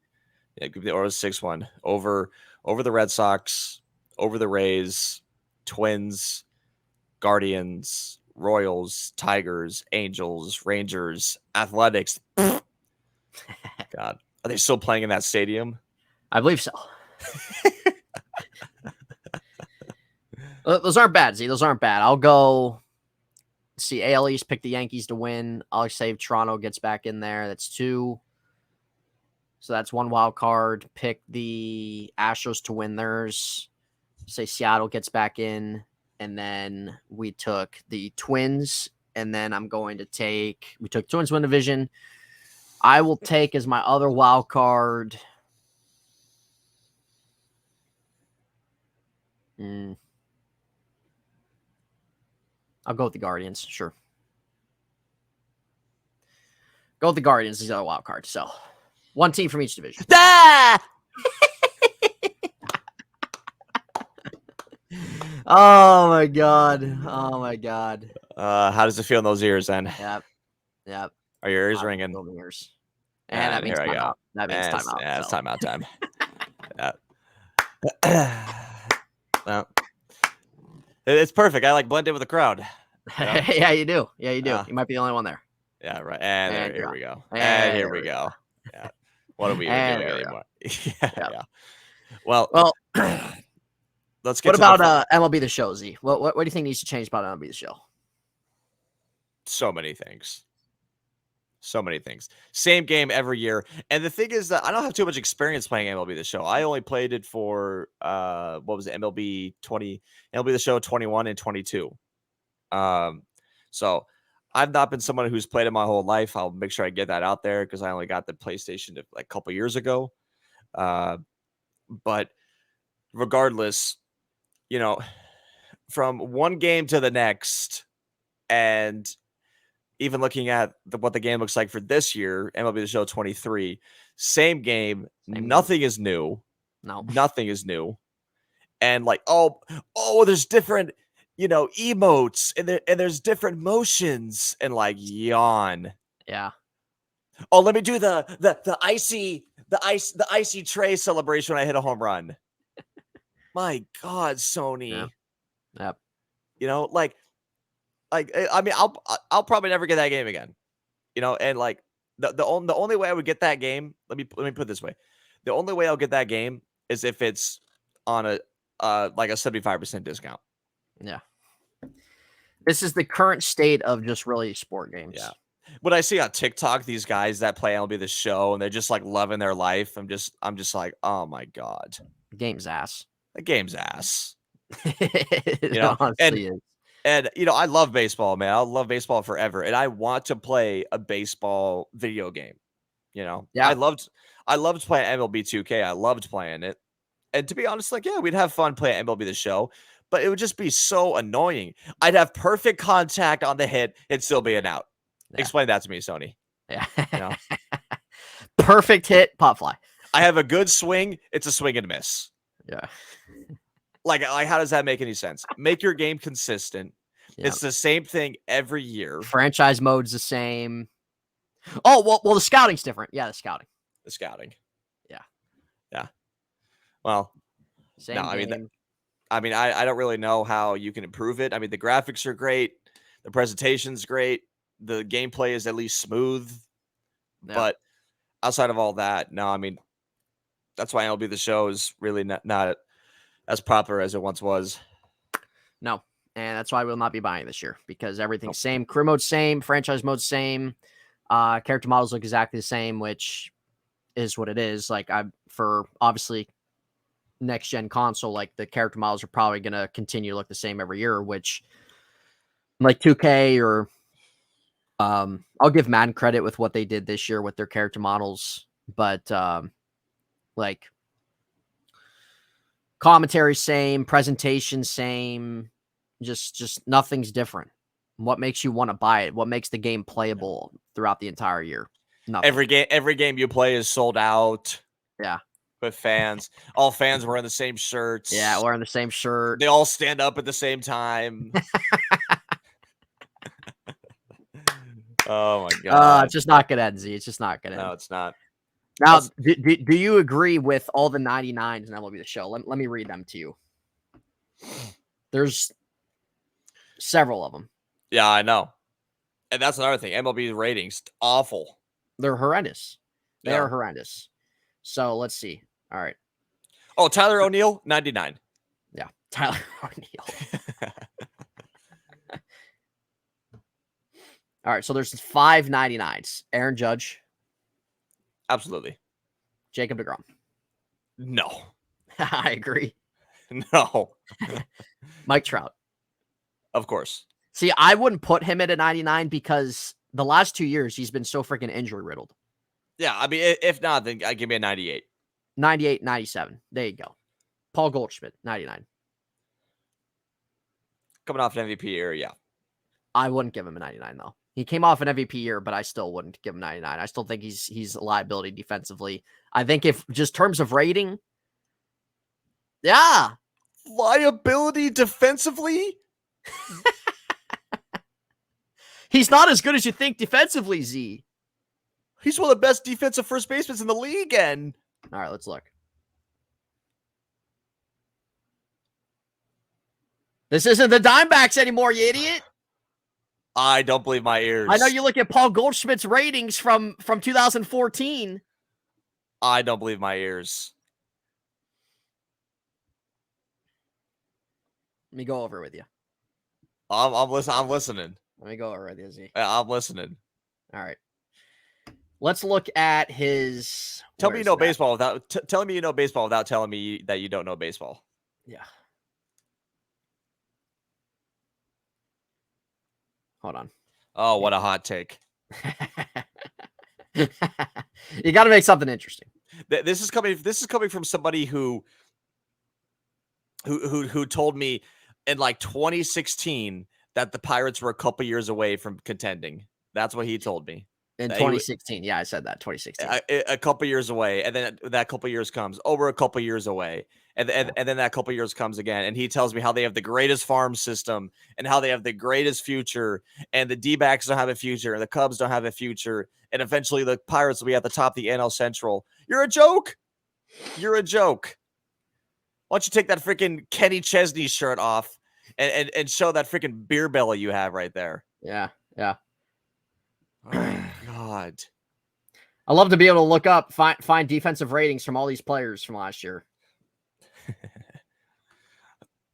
B: Give me the Orioles 6-1 over the Red Sox, over the Rays, Twins, Guardians, Royals, Tigers, Angels, Rangers, Athletics. God, are they still playing in that stadium?
A: I believe so. Those aren't bad, Z. Those aren't bad. I'll go see AL East, pick the Yankees to win. I'll say Toronto gets back in there. That's 2. So that's 1 wild card. Pick the Astros to win theirs. Say Seattle gets back in. And then we took the Twins. And then I'm going to we took Twins win division. I will take as my other wild card. I'll go with the Guardians. Sure. Go with the Guardians as the other wild card. So 1 team from each division.
B: Ah!
A: Oh my god. Oh my god.
B: How does it feel in those ears then?
A: Yep.
B: Are your ears ringing?
A: Ears. And that means timeout. That means timeout.
B: Yeah, it's timeout time. Well, it's perfect. I like blend in with the crowd.
A: Yeah, you do. You might be the only one there.
B: Yeah, right. And here we go. And here we go. Yeah. What are we even doing anymore? Yeah. Well, let's get.
A: What about MLB The Show, Z? What do you think needs to change about MLB The Show?
B: So many things. Same game every year. And the thing is that I don't have too much experience playing MLB The Show. I only played it for what was it? MLB The Show 21 and 22. So I've not been someone who's played it my whole life. I'll make sure I get that out there because I only got the PlayStation like a couple years ago. But regardless, from one game to the next, and even looking at what the game looks like for this year, MLB The Show 23, same game, nothing is new.
A: No,
B: nothing is new. And like, oh, there's different, emotes and there's different motions and like yawn.
A: Yeah.
B: Oh, let me do the icy tray celebration when I hit a home run. My God, Sony.
A: Yeah.
B: Yep. I mean, I'll probably never get that game again. And like the only way I would get that game, let me put it this way. The only way I'll get that game is if it's on a 75% discount.
A: Yeah. This is the current state of just really sport games.
B: Yeah. When I see on TikTok these guys that play MLB The Show and they're just like loving their life, I'm just like, oh my God.
A: The game's ass.
B: The game's ass.
A: It honestly is.
B: And I love baseball, man. I love baseball forever, and I want to play a baseball video game. Yeah. I loved playing MLB 2K. I loved playing it, and to be honest, we'd have fun playing MLB The Show, but it would just be so annoying. I'd have perfect contact on the hit and still be an out. Yeah. Explain that to me, Sony.
A: Yeah. Perfect hit, pop fly.
B: I have a good swing. It's a swing and miss.
A: Yeah.
B: Like how does that make any sense? Make your game consistent.
A: Yep.
B: It's the same thing every year.
A: Franchise mode's the same. Oh, well, the scouting's different. Yeah, the scouting.
B: Yeah. Well,
A: same game.
B: I don't really know how you can improve it. I mean, the graphics are great. The presentation's great. The gameplay is at least smooth. Yeah. But outside of all that, no, I mean, that's why MLB The Show is really not as popular as it once was.
A: No. And that's why we'll not be buying this year, because everything's same. Career mode's same. Franchise mode's same. Character models look exactly the same, which is what it is. Like, for obviously next gen console, like, the character models are probably going to continue to look the same every year, which, like 2K or I'll give Madden credit with what they did this year with their character models, but like, commentary same, presentation same, just nothing's different. What makes you want to buy it? What makes the game playable throughout the entire year? Nothing.
B: Every game you play is sold out.
A: Yeah.
B: With fans. All fans wearing the same shirts.
A: Yeah, wearing the same shirt.
B: They all stand up at the same time. Oh my god.
A: It's just not gonna end, Z. It's just not gonna end.
B: No, it's not.
A: Now, do you agree with all the 99s in MLB The Show? Let me read them to you. There's several of them.
B: Yeah, I know. And that's another thing. MLB ratings, awful.
A: They're horrendous. They are horrendous. So let's see. All right.
B: Oh, Tyler O'Neill, 99.
A: Yeah, Tyler O'Neill. All right, so there's 5 99s. Aaron Judge.
B: Absolutely.
A: Jacob deGrom.
B: No.
A: I agree.
B: No.
A: Mike Trout.
B: Of course.
A: See, I wouldn't put him at a 99 because the last 2 years he's been so freaking injury riddled.
B: Yeah, I mean, if not, then give me a 98.
A: 98, 97. There you go. Paul Goldschmidt, 99.
B: Coming off an MVP year, yeah.
A: I wouldn't give him a 99, though. He came off an MVP year, but I still wouldn't give him 99. I still think he's a liability defensively. I think if just terms of rating, yeah.
B: Liability defensively?
A: He's not as good as you think defensively, Z.
B: He's one of the best defensive first basemen in the league, and
A: all right, let's look. This isn't the Dimebacks anymore, you idiot.
B: I don't believe my ears.
A: I know you look at Paul Goldschmidt's ratings from 2014.
B: I don't believe my ears.
A: Let me go over it with you.
B: I'm listening.
A: Let me go over it with you, Z.
B: I'm listening.
A: All right. Let's look at his.
B: Tell me you know baseball without telling me you know baseball without telling me that you don't know baseball.
A: Yeah. Hold on.
B: Oh, what a hot take.
A: You got to make something interesting.
B: This is coming from somebody who told me in like 2016 that the Pirates were a couple years away from contending. That's what he told me.
A: In 2016. Yeah, I said that. 2016.
B: A couple years away. And then that couple years comes. Oh, we're a couple years away. And then that couple years comes again. And he tells me how they have the greatest farm system and how they have the greatest future. And the D-backs don't have a future. And the Cubs don't have a future. And eventually the Pirates will be at the top of the NL Central. You're a joke. You're a joke. Why don't you take that freaking Kenny Chesney shirt off and show that freaking beer belly you have right there?
A: Yeah. Yeah.
B: Oh my God.
A: I love to be able to look up, find defensive ratings from all these players from last year.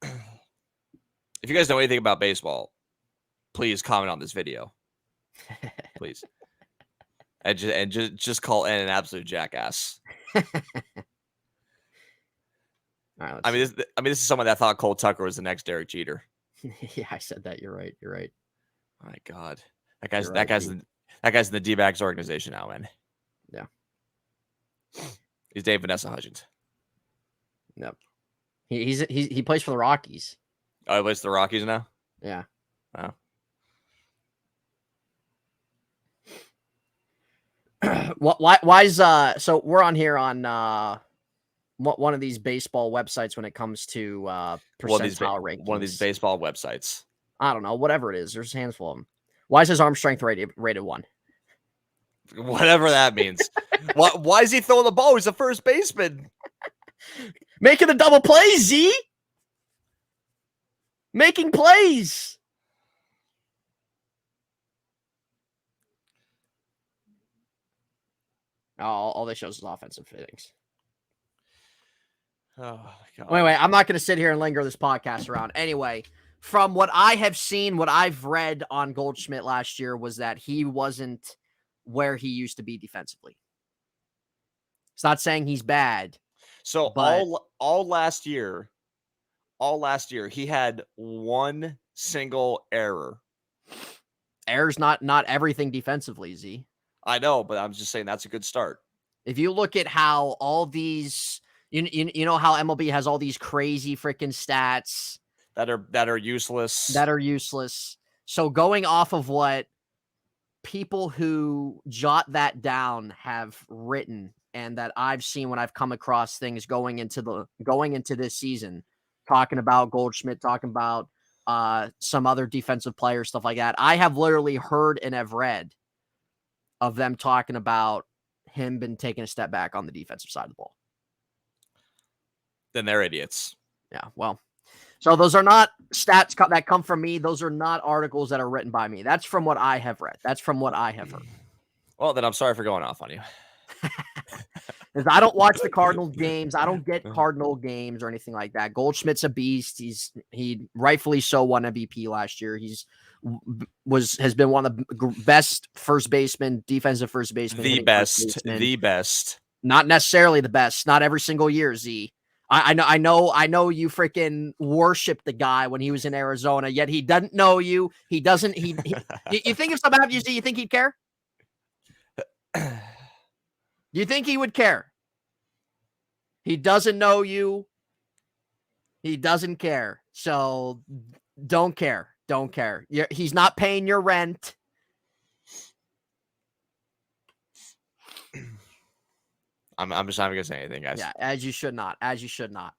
B: If you guys know anything about baseball, please comment on this video. Please. And just call N an absolute jackass.
A: All right,
B: I mean, this is someone that thought Cole Tucker was the next Derek Jeter.
A: Yeah, I said that. You're right. You're right.
B: My God. That guy's in the D-backs organization now, man.
A: Yeah.
B: He's Dave Vanessa Hudgens.
A: Yep. He plays for the Rockies.
B: Oh, he plays for the Rockies now?
A: Yeah.
B: Wow.
A: Why's so we're on here on one of these baseball websites when it comes to percentile rankings.
B: One of these baseball websites.
A: I don't know, whatever it is. There's a handful of them. Why is his arm strength rated 1?
B: Whatever that means. Why is he throwing the ball? He's a first baseman.
A: Making a double play, Z. Making plays. All they shows is offensive fittings.
B: Oh, God.
A: Anyway, I'm not going to sit here and linger this podcast around. Anyway, from what I have seen, what I've read on Goldschmidt last year was that he wasn't where he used to be defensively. It's not saying he's bad.
B: So all last year, he had one single error.
A: Error's not everything defensively, Z.
B: I know, but I'm just saying that's a good start.
A: If you look at how all these, you know how MLB has all these crazy freaking stats
B: that are useless.
A: So going off of what people who jot that down have written, and that I've seen when I've come across things going into this season, talking about Goldschmidt, talking about some other defensive players, stuff like that. I have literally heard and have read of them talking about him been taking a step back on the defensive side of the ball.
B: Then they're idiots.
A: Yeah, well, so those are not stats that come from me. Those are not articles that are written by me. That's from what I have read. That's from what I have heard.
B: Well, then I'm sorry for going off on you.
A: Because I don't watch the Cardinals games. I don't get Cardinal games or anything like that. Goldschmidt's a beast. He rightfully so won MVP last year. Has been one of the best first baseman, defensive first baseman.
B: The best.
A: Not necessarily the best. Not every single year, Z. I know you freaking worship the guy when he was in Arizona, yet he doesn't know you. He doesn't. You think if something happened to you, Z, you think he'd care? You think he would care? He doesn't know you. He doesn't care. So don't care. Don't care. He's not paying your rent.
B: I'm just not going to say anything, guys.
A: Yeah, as you should not.
B: No.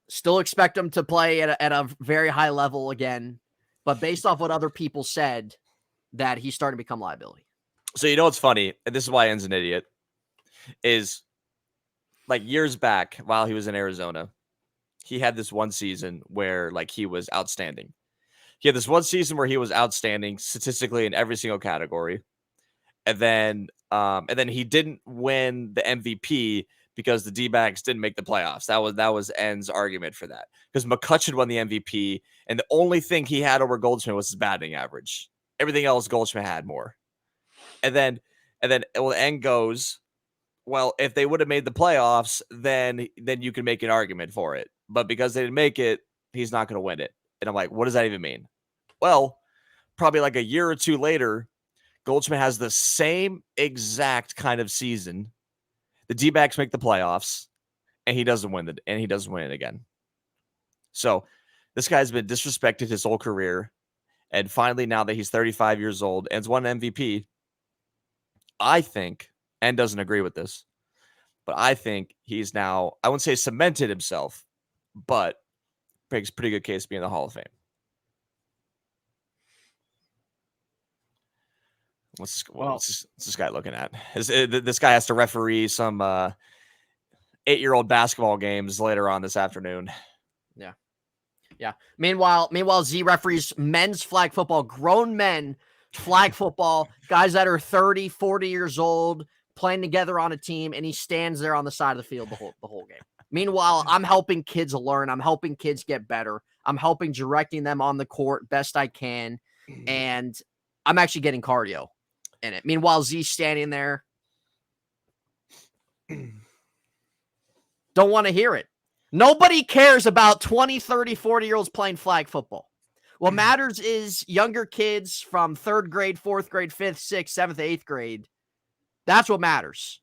A: Still expect him to play at a very high level again. But based off what other people said, that he's starting to become liability.
B: So you know what's funny, and this is why En's an idiot, is like years back while he was in Arizona, he had this one season where like he was outstanding. He had this one season where he was outstanding statistically in every single category. And then he didn't win the MVP because the D-backs didn't make the playoffs. That was En's argument for that. Because McCutcheon won the MVP, and the only thing he had over Goldschmidt was his batting average. Everything else Goldschmidt had more. And then En goes, well, if they would have made the playoffs, then you can make an argument for it. But because they didn't make it, he's not going to win it. And I'm like, what does that even mean? Well, probably like a year or two later, Goldschmidt has the same exact kind of season. The D-backs make the playoffs, and he doesn't win it again. So this guy's been disrespected his whole career. And finally, now that he's 35 years old and has won an MVP, I think, and doesn't agree with this, but I think he's now, I wouldn't say cemented himself, but makes a pretty good case to be in the Hall of Fame. What's this guy looking at? This guy has to referee some 8-year-old basketball games later on this afternoon.
A: Yeah. Meanwhile, Z referees men's flag football, grown men flag football, guys that are 30, 40 years old, playing together on a team, and he stands there on the side of the field the whole game. Meanwhile, I'm helping kids learn. I'm helping kids get better. I'm helping directing them on the court best I can, and I'm actually getting cardio in it. Meanwhile, Z's standing there. Don't want to hear it. Nobody cares about 20, 30, 40-year-olds playing flag football. What matters is younger kids from 3rd grade, 4th grade, 5th, 6th, 7th, 8th grade. That's what matters.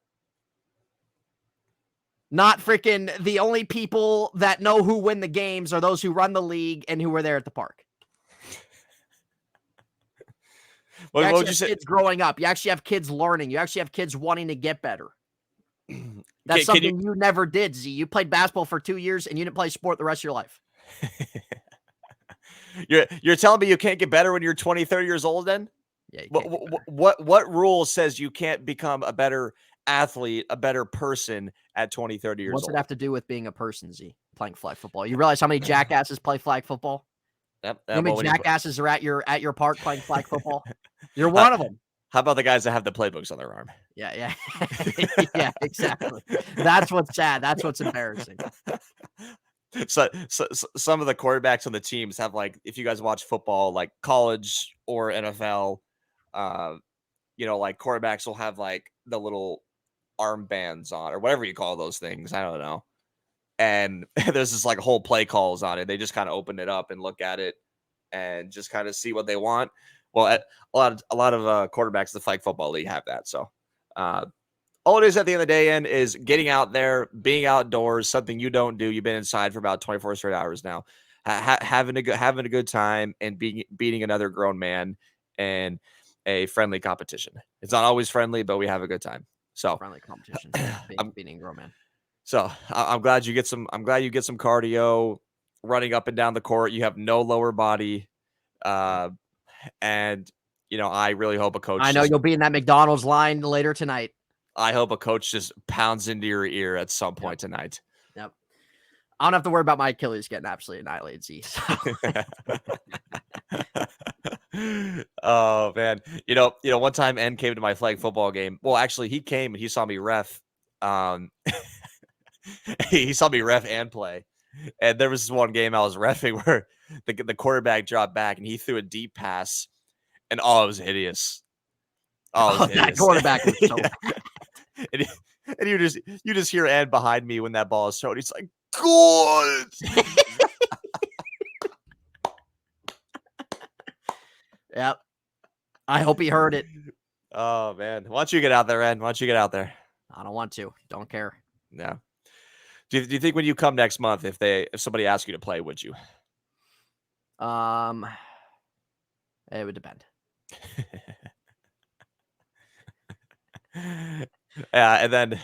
A: Not freaking the only people that know who win the games are those who run the league and who were there at the park. What would you say? Kids growing up. You actually have kids learning. You actually have kids wanting to get better. That's something you never did, Z. You played basketball for 2 years and you didn't play sport the rest of your life.
B: You're telling me you can't get better when you're 20, 30 years old then?
A: Yeah.
B: What rule says you can't become a better athlete, a better person at 20, 30 years old?
A: What's it have to do with being a person, Z? Playing flag football. You realize how many jackasses play flag football?
B: Yep.
A: How many jackasses are at your park playing flag football? You're one of them.
B: How about the guys that have the playbooks on their arm?
A: Yeah. Yeah, exactly. That's what's sad. That's what's embarrassing.
B: So some of the quarterbacks on the teams have, like, if you guys watch football, like college or NFL, like quarterbacks will have like the little armbands on or whatever you call those things. I don't know. And there's this like whole play calls on it. They just kind of open it up and look at it and just kind of see what they want. Well, a lot of quarterbacks in the flag football league have that. So all it is at the end of the day is getting out there, being outdoors, something you don't do. You've been inside for about 24 straight hours now, having a good time and beating another grown man in a friendly competition. It's not always friendly, but we have a good time. So
A: friendly competition, beating a grown man.
B: So I'm glad you get some cardio, running up and down the court. You have no lower body, and I really hope a coach.
A: I know you'll be in that McDonald's line later tonight.
B: I hope a coach just pounds into your ear at some point tonight.
A: Yep. I don't have to worry about my Achilles getting absolutely annihilated, Z. So.
B: Oh man, one time N came to my flag football game. Well, actually, he came and he saw me ref. He saw me ref and play. And there was this one game I was reffing where the quarterback dropped back and he threw a deep pass, and it was hideous.
A: That quarterback was so bad.
B: And you just hear Ed behind me when that ball is thrown. He's like, good.
A: Yep. I hope he heard it.
B: Oh man. Why don't you get out there, Ed? Why don't you get out there?
A: I don't want to. Don't care.
B: No. Do you think when you come next month, if somebody asks you to play, would you?
A: It would depend.
B: Yeah, and then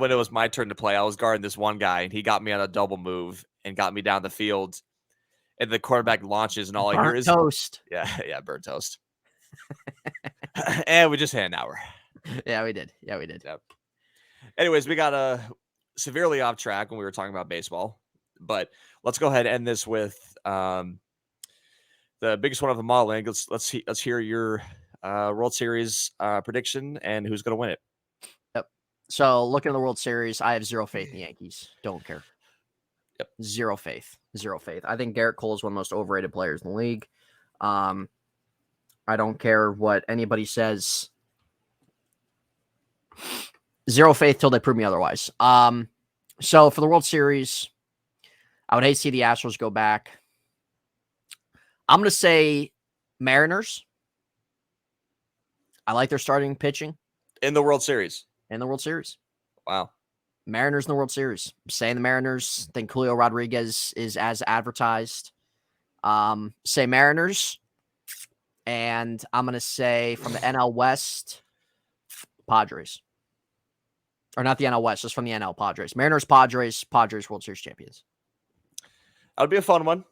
B: when it was my turn to play, I was guarding this one guy, and he got me on a double move and got me down the field. And the quarterback launches, and all I hear is
A: toast.
B: Yeah, burnt toast. And we just hit an hour.
A: Yeah, we did.
B: Yep. Anyways, we got severely off track when we were talking about baseball, but let's go ahead and end this with the biggest one of them all. Let's hear your World Series prediction and who's going to win it.
A: Yep. So looking at the World Series, I have zero faith in the Yankees. Don't care.
B: Yep.
A: Zero faith. I think Garrett Cole is one of the most overrated players in the league. I don't care what anybody says. Zero faith till they prove me otherwise. So for the World Series, I would hate to see the Astros go back. I'm going to say Mariners. I like their starting pitching.
B: In the World Series?
A: Wow. Mariners in the World Series. I'm saying the Mariners. I think Julio Rodriguez is as advertised. Say Mariners. And I'm going to say from the NL West, Padres. Or not the NL West, just from the NL, Padres. Mariners, Padres World Series champions.
B: That would be a fun one.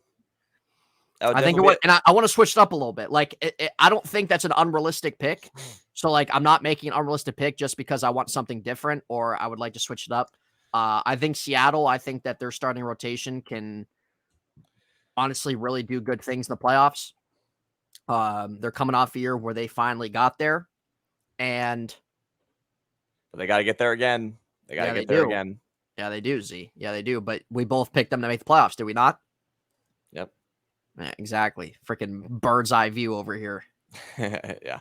A: I think it would, and I want to switch it up a little bit. Like, I don't think that's an unrealistic pick. So, like, I'm not making an unrealistic pick just because I want something different or I would like to switch it up. I think Seattle, I think that their starting rotation can honestly really do good things in the playoffs. They're coming off a year where they finally got there, and
B: they got to get there again. Yeah,
A: they do, Z. Yeah, they do. But we both picked them to make the playoffs, did we not?
B: Yep.
A: Yeah, exactly. Freaking bird's eye view over here.
B: Yeah.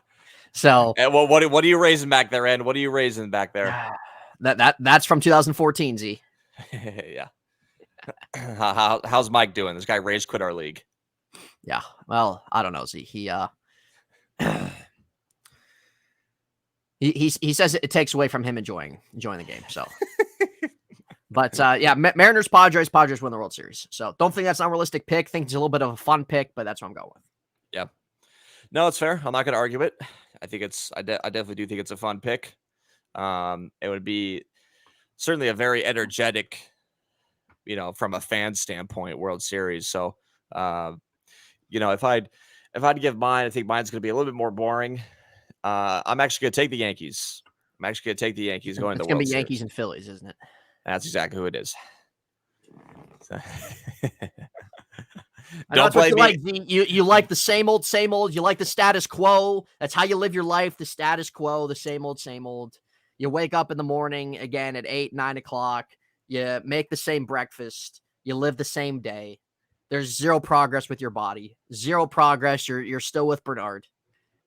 A: So,
B: and what are you raising back there, Ed? What are you raising back there?
A: That's from 2014, Z.
B: Yeah. How's Mike doing? This guy rage quit our league.
A: Yeah. Well, I don't know, Z. He says it takes away from him enjoying the game. So, but yeah, Mariners, Padres win the World Series. So don't think that's an unrealistic pick. Think it's a little bit of a fun pick, but that's what I'm going with.
B: Yeah. No, it's fair. I'm not going to argue it. I think I definitely do think it's a fun pick. It would be certainly a very energetic, from a fan standpoint, World Series. So, if I'd give mine, I think mine's going to be a little bit more boring. I'm actually going to take the Yankees. Going to the World Series.
A: It's going to be Yankees and Phillies, isn't it?
B: That's exactly who it is. So.
A: Don't blame me. You like the same old. You like the status quo. That's how you live your life. The status quo, the same old. You wake up in the morning again at 8, 9 o'clock. You make the same breakfast. You live the same day. There's zero progress with your body. Zero progress. You're still with Bernard.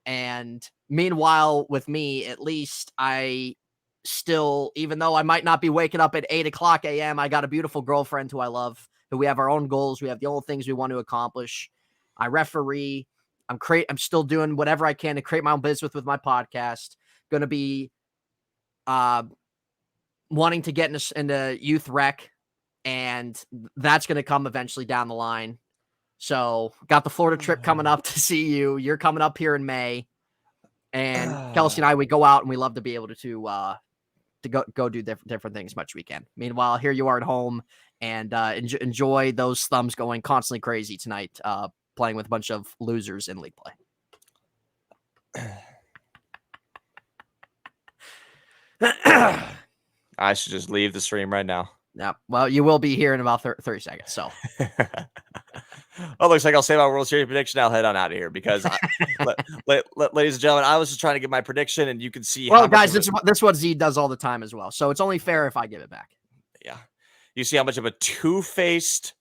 A: And meanwhile, with me, at least I still, even though I might not be waking up at 8 o'clock a.m., I got a beautiful girlfriend who I love, who we have our own goals. We have the old things we want to accomplish. I referee. I'm still doing whatever I can to create my own business with my podcast. Going to be wanting to get into youth rec, and that's going to come eventually down the line. So got the Florida trip coming up to see you. You're coming up here in May, and Kelsey and I, we go out and we love to be able to go do different things much we can. Meanwhile, here you are at home, and enjoy those thumbs going constantly crazy tonight, playing with a bunch of losers in league play.
B: I should just leave the stream right now.
A: Yeah, well, you will be here in about 30 seconds. So,
B: looks like I'll save my World Series prediction. I'll head on out of here because, ladies and gentlemen, I was just trying to get my prediction, and you can see.
A: Well, guys, this is what Z does all the time as well. So it's only fair if I give it back.
B: Yeah, you see how much of a two-faced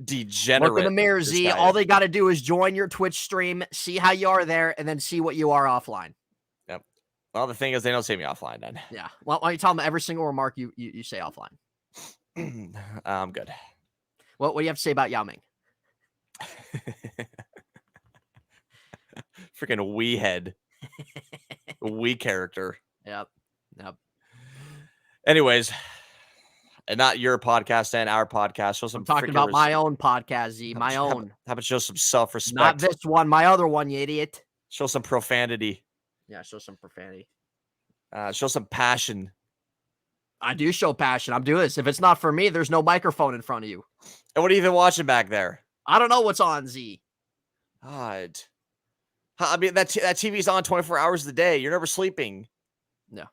B: degenerate.
A: Look in the mirror, Z. All they got to do is join your Twitch stream, see how you are there, and then see what you are offline.
B: Yep. Well, the thing is, they don't see me offline then.
A: Yeah. Well, why don't you tell them every single remark you say offline?
B: I'm good.
A: What do you have to say about Yao Ming?
B: Freaking wee head. Wee character.
A: Yep.
B: Anyways, and not your podcast and our podcast. Show some.
A: I'm talking about my own podcast, Z. My own.
B: How about show some self-respect?
A: Not this one. My other one, you idiot.
B: Show some profanity.
A: Yeah, show some profanity.
B: Show some passion.
A: I do show passion. I'm doing this. If it's not for me, there's no microphone in front of you.
B: And what are you even watching back there?
A: I don't know what's on, Z.
B: God. I mean, that TV's on 24 hours of the day. You're never sleeping.
A: No.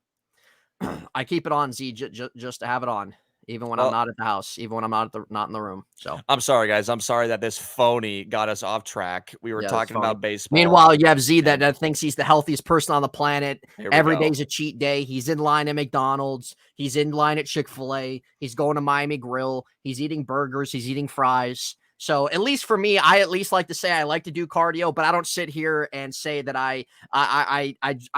A: I keep it on, Z, just to have it on, even when I'm not at the house, even when I'm not in the room. So
B: I'm sorry, guys. I'm sorry that this phony got us off track. We were talking about baseball.
A: Meanwhile, you have Z that thinks he's the healthiest person on the planet. Every day's a cheat day. He's in line at McDonald's. He's in line at Chick-fil-A. He's going to Miami Grill. He's eating burgers. He's eating fries. So at least for me, I at least like to say I like to do cardio, but I don't sit here and say that I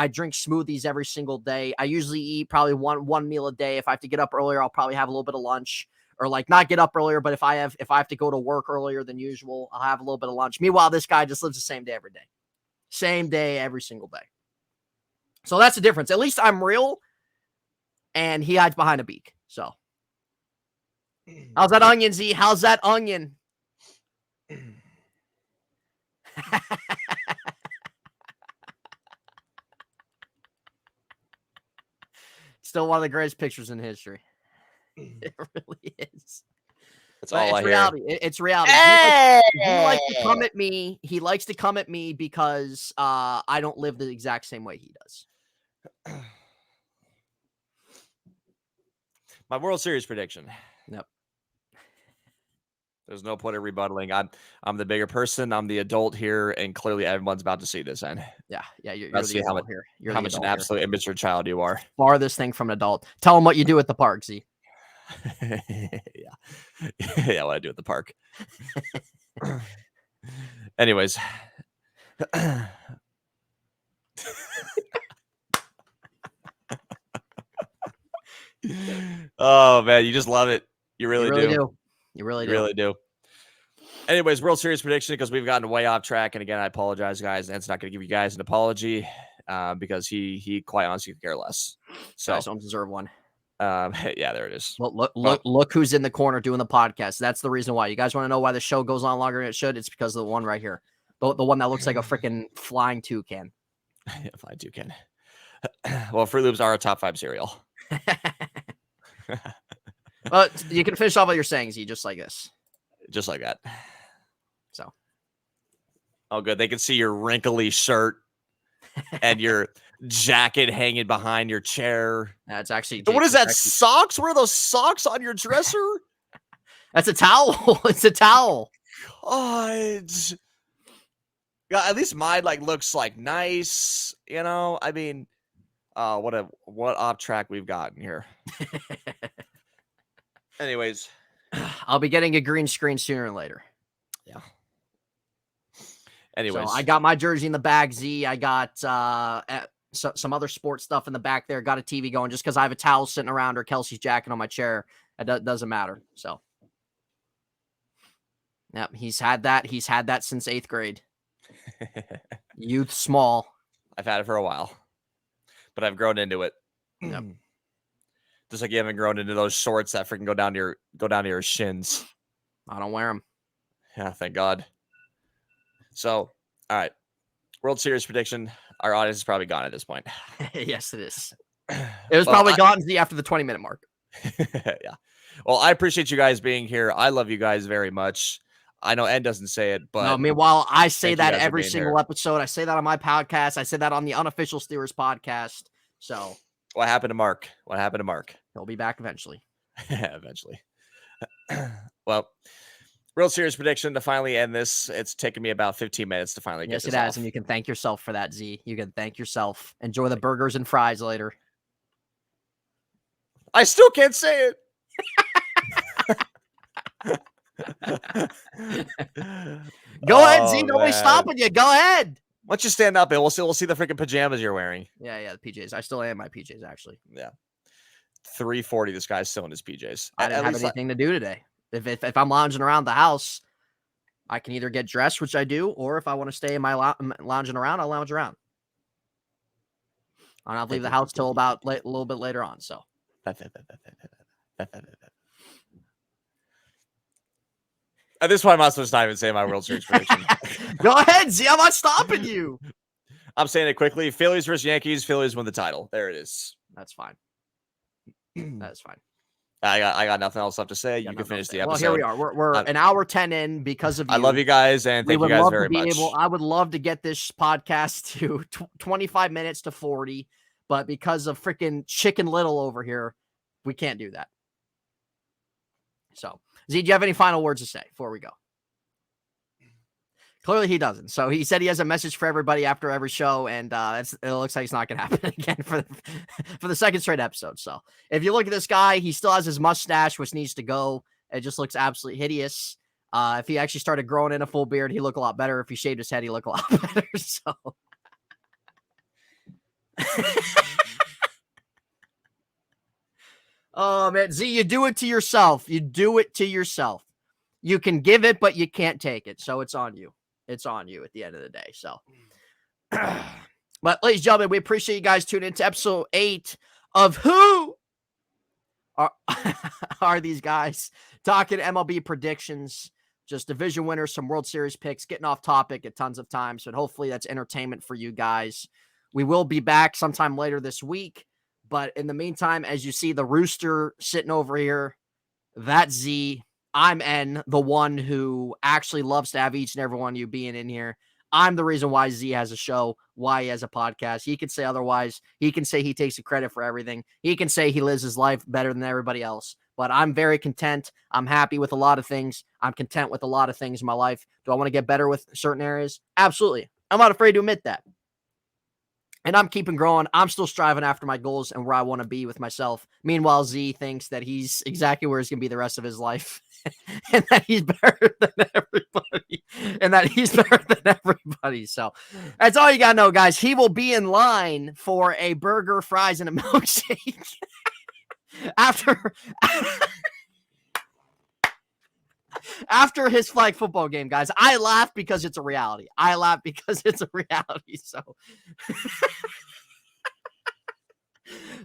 A: drink smoothies every single day. I usually eat probably one meal a day. If I have to get up earlier, I'll probably have a little bit of lunch, or like not get up earlier, but if I have to go to work earlier than usual, I'll have a little bit of lunch. Meanwhile, this guy just lives the same day every day. Same day every single day. So that's the difference. At least I'm real, and he hides behind a beak. So how's that onion, Z? How's that onion? Still one of the greatest pictures in history. It really is.
B: That's all I hear.
A: Reality. It's reality. Hey! He likes to come at me. He likes to come at me because I don't live the exact same way he does.
B: My World Series prediction.
A: Yep.
B: There's no point in rebuttaling. I'm the bigger person. I'm the adult here, and clearly everyone's about to see this. And
A: yeah, you're the adult here. You're
B: how much an absolute immature child you are.
A: Farthest thing from an adult. Tell them what you do at the park, Z.
B: Yeah, what I do at the park. Anyways. Oh man, you just love it. You really do.
A: You really do.
B: Anyways, World Series prediction, because we've gotten way off track. And again, I apologize, guys. Ed's not going to give you guys an apology because he quite honestly could care less. So
A: I don't deserve one.
B: Yeah, there it is.
A: Well, look who's in the corner doing the podcast. That's the reason why. You guys want to know why the show goes on longer than it should? It's because of the one right here. The one that looks like a freaking flying toucan.
B: Yeah, flying toucan. Well, Fruit Loops are a top 5 cereal.
A: Well, you can finish off what you're saying, Z, just like this.
B: Just like that.
A: So.
B: Oh, good. They can see your wrinkly shirt and your jacket hanging behind your chair.
A: That's actually.
B: What is that? Socks? What are those socks on your dresser?
A: That's a towel. It's a towel.
B: God. Yeah, at least mine looks nice. I mean, what off track we've gotten here. Anyways,
A: I'll be getting a green screen sooner or later.
B: Yeah. Anyways,
A: so I got my jersey in the bag, Z. I got some other sports stuff in the back there. Got a TV going just because I have a towel sitting around or Kelsey's jacket on my chair. It doesn't matter. So, yep, he's had that. He's had that since 8th grade. Youth small.
B: I've had it for a while, but I've grown into it.
A: Yep.
B: Just like you haven't grown into those shorts that freaking go down to your shins.
A: I don't wear them.
B: Yeah, thank God. So, all right. World Series prediction. Our audience is probably gone at this point.
A: Yes, it is. It was probably gone after the 20-minute mark.
B: Yeah. Well, I appreciate you guys being here. I love you guys very much. I know N doesn't say it, but
A: no, meanwhile, I say that every single episode. I say that on my podcast. I say that on the Unofficial Steelers podcast. So,
B: what happened to Mark?
A: He'll be back eventually.
B: Eventually. Well, World Series prediction to finally end this. It's taken me about 15 minutes to finally get this
A: Yes, it has,
B: off.
A: and you can thank yourself for that, Z. You can thank yourself. Enjoy the burgers and fries later.
B: I still can't say it.
A: Go ahead, Z. Nobody's stopping you. Go ahead.
B: Why don't you stand up and we'll see the freaking pajamas you're wearing.
A: Yeah, the PJs. I still am my PJs, actually.
B: Yeah. 3:40. This guy's still in his PJs.
A: I didn't have anything to do today. If I'm lounging around the house, I can either get dressed, which I do, or if I want to stay in my lounging around, I'll lounge around. And I'll leave the house till about a little bit later on. So.
B: At this point, I'm not supposed to even say my World Series prediction.
A: Go ahead, Z. I'm not stopping you.
B: I'm saying it quickly. Phillies versus Yankees. Phillies win the title. There it is.
A: That's fine. That's fine.
B: I got nothing else left to say. You can finish the episode.
A: Well, here we are. We're an hour 10 in because of you.
B: I love you guys, and thank you guys very much.
A: I would love to get this podcast to 25 minutes to 40, but because of freaking Chicken Little over here, we can't do that. So, Z, do you have any final words to say before we go? Clearly he doesn't. So he said he has a message for everybody after every show, and it looks like it's not going to happen again for the second straight episode. So if you look at this guy, he still has his mustache, which needs to go. It just looks absolutely hideous. If he actually started growing in a full beard, he'd look a lot better. If he shaved his head, he'd look a lot better. So. Oh, man. Z, you do it to yourself. You do it to yourself. You can give it, but you can't take it. So it's on you. It's on you at the end of the day. So, but ladies and gentlemen, we appreciate you guys tuning into episode 8 of Who Are These Guys? Talking MLB predictions, just division winners, some World Series picks, getting off topic at tons of times. But hopefully that's entertainment for you guys. We will be back sometime later this week. But in the meantime, as you see the rooster sitting over here, that's Z. I'm N, the one who actually loves to have each and every one of you being in here. I'm the reason why Z has a show, why he has a podcast. He can say otherwise. He can say he takes the credit for everything. He can say he lives his life better than everybody else. But I'm very content. I'm happy with a lot of things. I'm content with a lot of things in my life. Do I want to get better with certain areas? Absolutely. I'm not afraid to admit that. And I'm keeping growing. I'm still striving after my goals and where I want to be with myself. Meanwhile, Z thinks that he's exactly where he's going to be the rest of his life. And that he's better than everybody. So that's all you got to know, guys. He will be in line for a burger, fries, and a milkshake after his flag football game, guys. I laugh because it's a reality. So,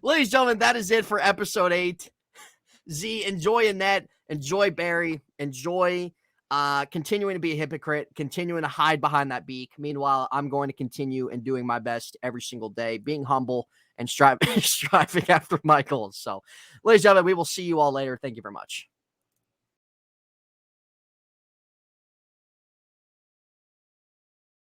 A: ladies and gentlemen, that is it for episode 8. Z, enjoy Annette, enjoy Barry, enjoy continuing to be a hypocrite, continuing to hide behind that beak. Meanwhile, I'm going to continue and doing my best every single day, being humble and striving after my goals. So, ladies and gentlemen, we will see you all later. Thank you very much.